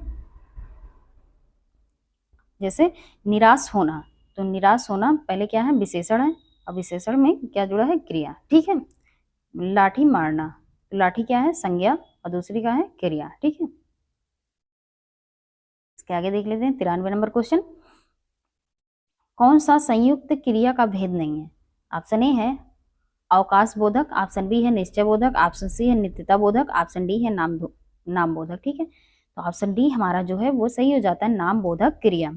जैसे निराश होना, तो निराश होना पहले क्या है? विशेषण है, और विशेषण में क्या जुड़ा है? क्रिया। ठीक है, लाठी मारना, तो लाठी क्या है? संज्ञा, और दूसरी क्या है? क्रिया। ठीक है, इसके आगे देख लेते हैं 93 नंबर क्वेश्चन, कौन सा संयुक्त क्रिया का भेद नहीं है? ऑप्शन ए है अवकाश बोधक, ऑप्शन बी है निश्चय बोधक, ऑप्शन सी है नित्यता बोधक, ऑप्शन डी है नाम बोधक। ठीक है, तो ऑप्शन डी हमारा जो है वो सही हो जाता है, नाम बोधक क्रिया।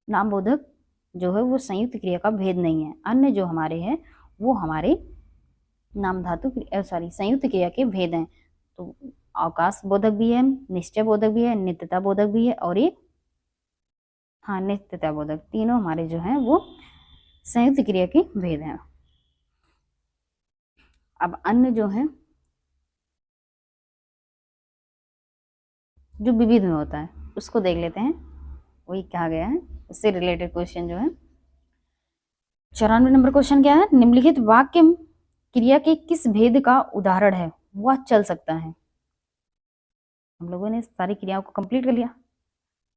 नाम बोधक जो है वो संयुक्त क्रिया का भेद नहीं है, अन्य जो हमारे हैं वो हमारे नाम धातु संयुक्त क्रिया के भेद हैं। तो अवकाश बोधक भी है, निश्चय बोधक भी है, नित्यता बोधक भी है, और एक हाँ नित्यता बोधक, तीनों हमारे जो हैं वो संयुक्त क्रिया के भेद हैं। अब अन्य जो है जो विविध में होता है उसको देख लेते हैं, वही कहा गया है, उससे रिलेटेड क्वेश्चन जो है 94 नंबर क्वेश्चन क्या है? निम्नलिखित वाक्य क्रिया के किस भेद का उदाहरण है? वह चल सकता है। हम लोगों ने सारी क्रियाओं को कंप्लीट कर लिया,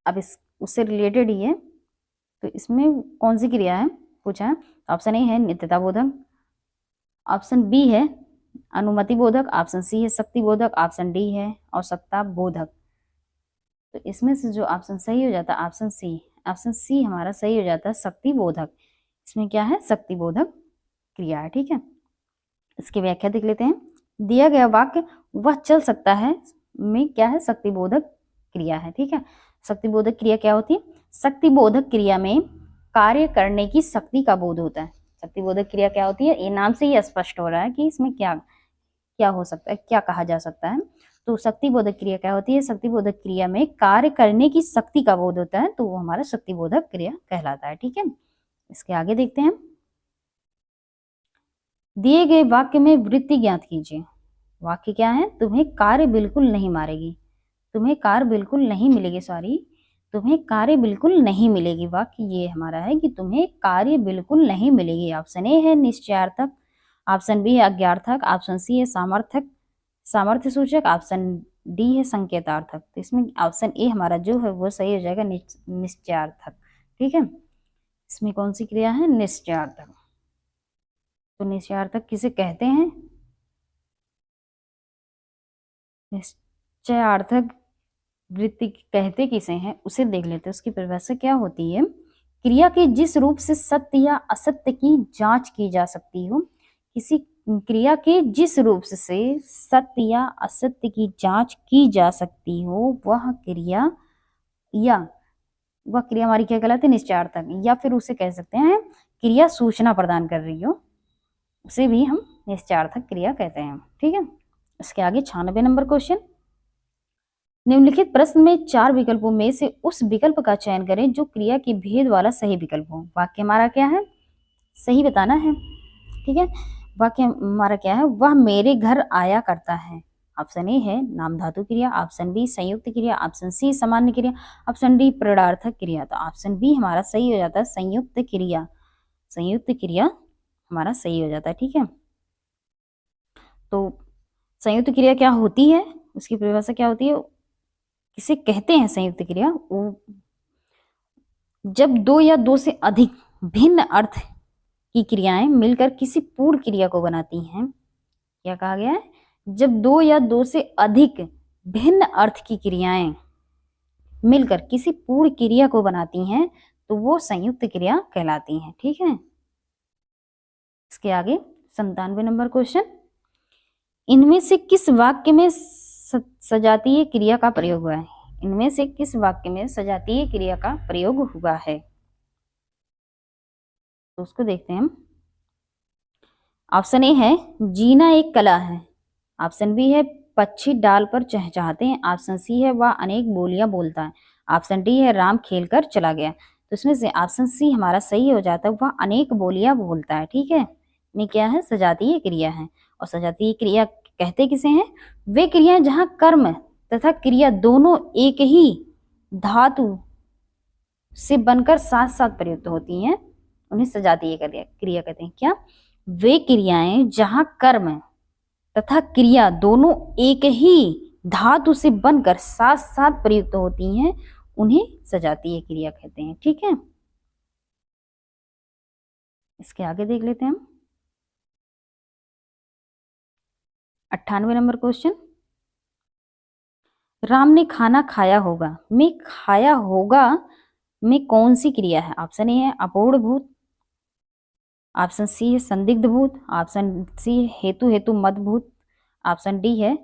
अब इस उससे रिलेटेड ही है, तो इसमें कौन सी क्रिया है पूछा है। ऑप्शन ए है नित्यता बोधक, ऑप्शन बी है अनुमति बोधक, ऑप्शन सी है शक्ति बोधक, ऑप्शन डी है आवश्यकता बोधक। तो इसमें से जो ऑप्शन सही हो जाता है ऑप्शन सी, ऑप्शन सी हमारा सही हो जाता है शक्ति बोधक। इसमें क्या है? शक्ति बोधक क्रिया है। ठीक है, इसकी व्याख्या देख लेते हैं। दिया गया वाक्य वह चल सकता है में क्या है? शक्ति बोधक क्रिया है। ठीक है, शक्ति बोधक क्रिया क्या होती है? शक्ति बोधक क्रिया में कार्य करने की शक्ति का बोध होता है। शक्ति बोधक क्रिया क्या होती है? ये नाम से ही स्पष्ट हो रहा है कि इसमें क्या क्या हो सकता है, क्या कहा जा सकता है। तो शक्ति बोधक क्रिया क्या होती है? शक्ति बोधक क्रिया में कार्य करने की शक्ति का बोध होता है, तो वो हमारा शक्ति बोधक क्रिया कहलाता है। ठीक है, इसके आगे देखते हैं। दिए गए वाक्य में वृत्ति ज्ञात कीजिए। वाक्य क्या है? तुम्हें कार्य बिल्कुल नहीं मारेगी, तुम्हें कार बिल्कुल नहीं मिलेगी, तुम्हें कार्य बिल्कुल नहीं मिलेगी। वाक्य ये हमारा है कि तुम्हें कार्य बिल्कुल नहीं मिलेगी। ऑप्शन ए है निश्चयार्थक, ऑप्शन बी है अज्ञार्थक, ऑप्शन सी है सामर्थ्य सूचक, ऑप्शन डी है संकेतार्थक। तो इसमें ऑप्शन ए हमारा जो है वो सही हो जाएगा, निश्चयार्थक। ठीक है, इसमें कौन सी क्रिया है? निश्चयार्थक। तो निश्चयार्थक किसे कहते हैं? निश्चयार्थक वृत्ति कहते किसे हैं उसे देख लेते हैं। उसकी परिभाषा क्या होती है? क्रिया के जिस रूप से सत्य या असत्य की जांच की जा सकती हो, किसी क्रिया के जिस रूप से सत्य या असत्य की जांच की जा सकती हो वह क्रिया हमारी क्या कहलाती है, निश्चयार्थक, या फिर उसे कह सकते हैं क्रिया सूचना प्रदान कर रही हो, उसे भी हम निश्चयार्थक क्रिया कहते हैं। ठीक है, इसके आगे 96 नंबर क्वेश्चन, निम्नलिखित प्रश्न में 4 विकल्पों में से उस विकल्प का चयन करें जो क्रिया के भेद वाला सही विकल्प हो। वाक्य हमारा क्या है, सही बताना है। ठीक है, वाक्य हमारा क्या है, वह मेरे घर आया करता है। ऑप्शन ए है नाम धातु क्रिया, ऑप्शन बी संयुक्त क्रिया, ऑप्शन सी सामान्य क्रिया, ऑप्शन डी प्रणार्थक क्रिया। तो ऑप्शन बी हमारा सही हो जाता है, संयुक्त क्रिया। संयुक्त क्रिया हमारा सही हो जाता है। ठीक है, तो संयुक्त क्रिया क्या होती है, उसकी परिभाषा क्या होती है, किसे कहते हैं संयुक्त क्रिया, जब दो या दो से अधिक भिन्न अर्थ की क्रियाएं मिलकर किसी पूर्ण क्रिया को बनाती हैं। क्या कहा गया है, जब दो या दो से अधिक भिन्न अर्थ की क्रियाएं मिलकर किसी पूर्ण क्रिया को बनाती हैं तो वो संयुक्त क्रिया कहलाती हैं। ठीक है, इसके आगे 97 नंबर क्वेश्चन, इनमें से किस वाक्य में सजातीय क्रिया का प्रयोग हुआ है। इनमें से किस वाक्य में सजातीय क्रिया का प्रयोग हुआ है, तो उसको देखते हैं हम। ऑप्शन ए है जीना एक कला है, ऑप्शन बी है पक्षी डाल पर चहचहाते हैं, ऑप्शन सी है वह अनेक बोलियां बोलता है, ऑप्शन डी है राम खेलकर चला गया। तो इसमें से ऑप्शन सी हमारा सही हो जाता है, वह अनेक बोलियां बोलता है। ठीक है, ये क्या है, सजातीय क्रिया है। और सजातीय क्रिया कहते किसे हैं, वे क्रियाएं जहां कर्म तथा क्रिया दोनों एक ही धातु से बनकर साथ साथ प्रयुक्त होती हैं, उन्हें सजातीय क्रिया कहते हैं। क्या, वे क्रियाएं जहां कर्म तथा क्रिया दोनों एक ही धातु से बनकर साथ साथ प्रयुक्त होती हैं, उन्हें सजातीय क्रिया कहते हैं। ठीक है, इसके आगे देख लेते हैं हम 98 नंबर क्वेश्चन, राम ने खाना खाया होगा में खाया होगा में कौन सी क्रिया है। ऑप्शन ए है अपूर्ण भूत, ऑप्शन सी है संदिग्ध भूत, ऑप्शन सी है हेतु हेतु मद भूत, ऑप्शन डी है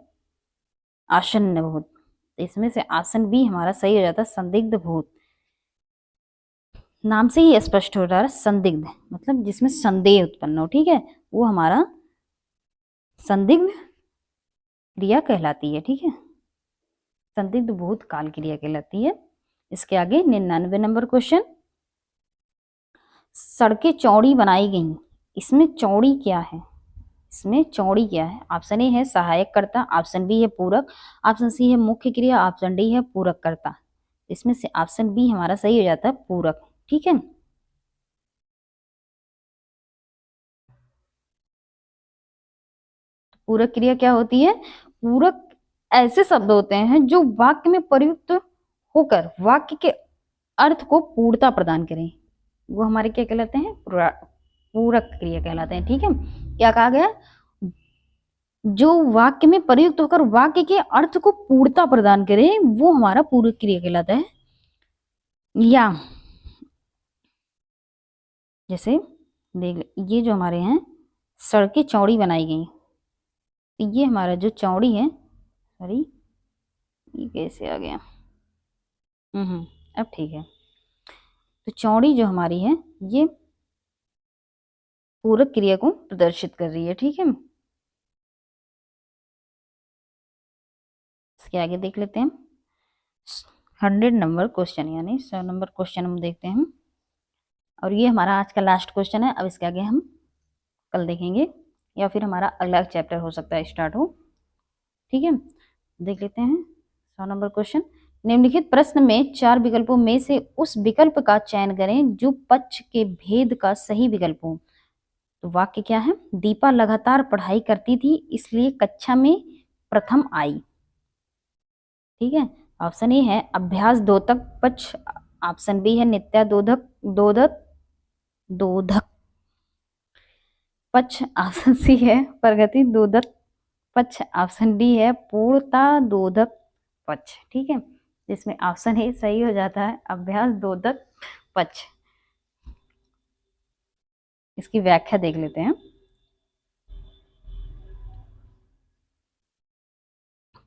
आसन्न भूत। इसमें से ऑप्शन बी हमारा सही हो जाता है, संदिग्ध भूत। नाम से ही स्पष्ट हो रहा है, संदिग्ध मतलब जिसमें संदेह उत्पन्न हो। ठीक है, वो हमारा संदिग्ध क्रिया कहलाती है। ठीक है, संदिग्ध भूत काल क्रिया कहलाती है। इसके आगे 99 नंबर क्वेश्चन, सड़कें चौड़ी बनाई गई, इसमें चौड़ी क्या है, इसमें चौड़ी क्या है। ऑप्शन ए है सहायक कर्ता, ऑप्शन बी है पूरक, ऑप्शन सी है मुख्य क्रिया, ऑप्शन डी है पूरक कर्ता। इसमें से ऑप्शन बी हमारा सही हो जाता है, पूरक। ठीक है, पूरक क्रिया क्या होती है, पूरक ऐसे शब्द होते हैं जो वाक्य में प्रयुक्त होकर वाक्य के अर्थ को पूर्णता प्रदान करें, वो हमारे क्या कहलाते हैं, पूरक क्रिया कहलाते हैं। ठीक है, क्या कहा गया, जो वाक्य में प्रयुक्त होकर वाक्य के अर्थ को पूर्णता प्रदान करे वो हमारा पूरक क्रिया कहलाता है। या जैसे देख, ये जो हमारे हैं सड़कें चौड़ी बनाई गई, ये हमारा जो चौड़ी है, सॉरी ये कैसे आ गया, अब ठीक है। तो चौड़ी जो हमारी है ये पूरक क्रिया को प्रदर्शित कर रही है। ठीक है, इसके आगे देख लेते हैं 100 नंबर क्वेश्चन, यानी 100 नंबर क्वेश्चन हम देखते हैं, और ये हमारा आज का लास्ट क्वेश्चन है। अब इसके आगे हम कल देखेंगे या फिर हमारा अगला चैप्टर हो सकता है स्टार्ट हो। ठीक है, देख लेते हैं 100 नंबर क्वेश्चन, निम्नलिखित प्रश्न में 4 विकल्पों में से उस विकल्प का चयन करें जो पक्ष के भेद का सही विकल्प हो। तो वाक्य क्या है, दीपा लगातार पढ़ाई करती थी इसलिए कक्षा में प्रथम आई। ठीक है, ऑप्शन ए है अभ्यास द्योतक पक्ष, ऑप्शन बी है नित्यादोधक दोधक दोधक पक्ष, ऑप्शन सी है प्रगति दोधक पक्ष, ऑप्शन डी है पूर्णता दोधक पक्ष। ठीक है, जिसमें ऑप्शन ए सही हो जाता है, अभ्यास दोधक पक्ष। इसकी व्याख्या देख लेते हैं,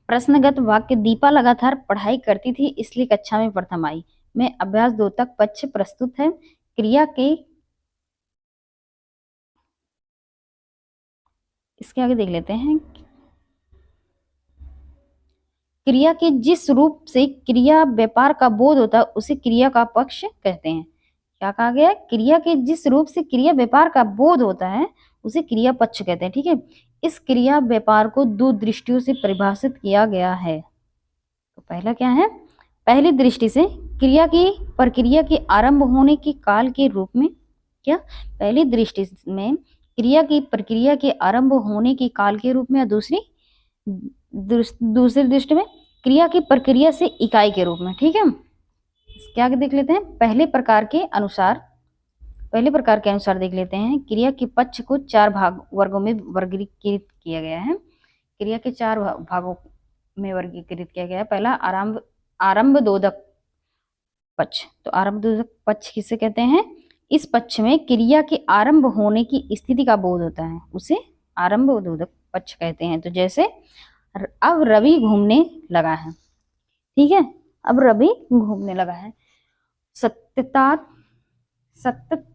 प्रश्नगत वाक्य, दीपा लगातार पढ़ाई करती थी इसलिए कक्षा में प्रथम आई। में अभ्यास 2 तक पक्ष प्रस्तुत है। क्रिया के, इसके आगे देख लेते हैं। क्रिया के जिस रूप से क्रिया व्यापार का बोध होता है उसे क्रिया का पक्ष कहते हैं। क्या कहा गया है? क्रिया के जिस रूप से क्रिया व्यापार का बोध होता है उसे क्रिया पक्ष कहते हैं। ठीक है, इस क्रिया व्यापार को 2 दृष्टियों से परिभाषित किया गया है। तो पहला क्या है? पहली दृष्टि से क्रिया की प्रक्रिया के आरंभ होने के काल के रूप में, क्या पहली दृष्टि में क्रिया की प्रक्रिया के आरंभ होने के काल के रूप में, या दूसरी दृष्टि में क्रिया की प्रक्रिया से इकाई के रूप में। ठीक है, इसके आगे देख लेते हैं। पहले प्रकार के अनुसार देख लेते हैं। क्रिया के पक्ष को 4 वर्गों में वर्गीकृत किया गया है। क्रिया के 4 भागों में वर्गीकृत किया गया है। पहला आरंभ दोधक पक्ष। तो आरंभ दोधक पक्ष किसे कहते हैं? इस पक्ष में क्रिया के आरंभ होने की स्थिति का बोध होता है, उसे आरंभ दोधक पक्ष कहते हैं। तो जैसे अब रवि घूमने लगा है। ठीक है, अब रवि घूमने लगा है। सत्य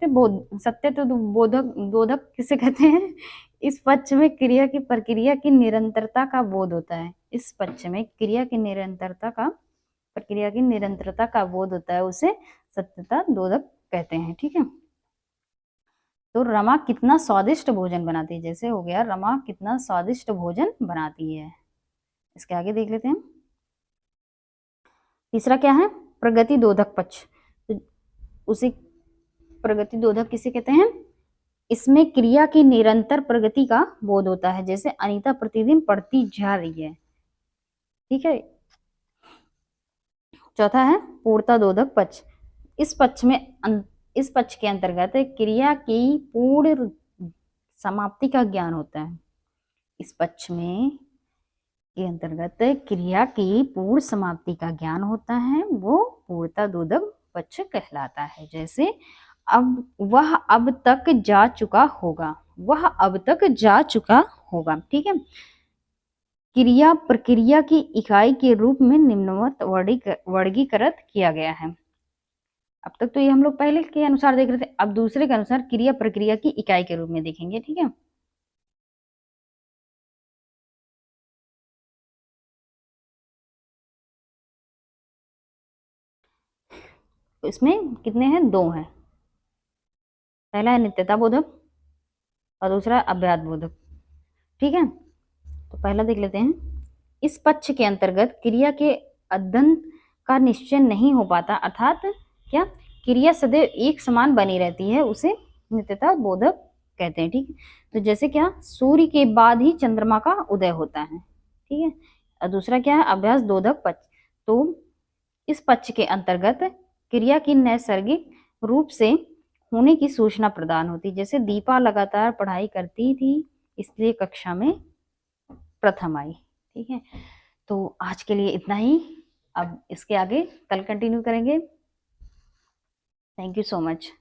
बोधक किसे कहते हैं? इस पक्ष में क्रिया की प्रक्रिया की निरंतरता का बोध होता है। इस पक्ष में प्रक्रिया की निरंतरता का बोध होता है, उसे सत्यता दोधक कहते हैं। ठीक है, तो रमा कितना स्वादिष्ट भोजन बनाती है। जैसे हो गया रमा कितना स्वादिष्ट भोजन बनाती है। इसके आगे देख लेते हैं। तीसरा क्या है? प्रगति दोधक पक्ष। तो उसे प्रगति दोधक किसे कहते हैं? इसमें क्रिया की निरंतर प्रगति का बोध होता है। जैसे अनीता प्रतिदिन पढ़ती जा रही है। ठीक है, चौथा है पूर्णता दोधक पक्ष। इस पक्ष के अंतर्गत क्रिया की पूर्ण समाप्ति का ज्ञान होता है। इस पक्ष में के अंतर्गत क्रिया की पूर्ण समाप्ति का ज्ञान होता है, वो पूर्णता दोधक पक्ष कहलाता है। जैसे वह अब तक जा चुका होगा। ठीक है, क्रिया प्रक्रिया की इकाई के रूप में निम्नवत वर्गीकृत किया गया है। अब तक तो ये हम लोग पहले के अनुसार देख रहे थे, अब दूसरे के अनुसार क्रिया प्रक्रिया की इकाई के रूप में देखेंगे। ठीक है, तो इसमें कितने हैं? 2 हैं। पहला है नित्यता बोधक और दूसरा अभ्यास बोधक। ठीक है, तो पहला देख लेते हैं। इस पक्ष के अंतर्गत क्रिया के अध्ययन का निश्चय नहीं हो पाता, अर्थात क्या क्रिया सदैव एक समान बनी रहती है, उसे नित्यता बोधक कहते हैं। ठीक है, तो जैसे क्या सूर्य के बाद ही चंद्रमा का उदय होता है। ठीक है, और दूसरा क्या है? अभ्यास दोधक पक्ष। तो इस पक्ष के अंतर्गत क्रिया की नैसर्गिक रूप से होने की सूचना प्रदान होती। जैसे दीपा लगातार पढ़ाई करती थी इसलिए कक्षा में प्रथम आई। ठीक है, तो आज के लिए इतना ही। अब इसके आगे कल कंटिन्यू करेंगे। Thank you so much.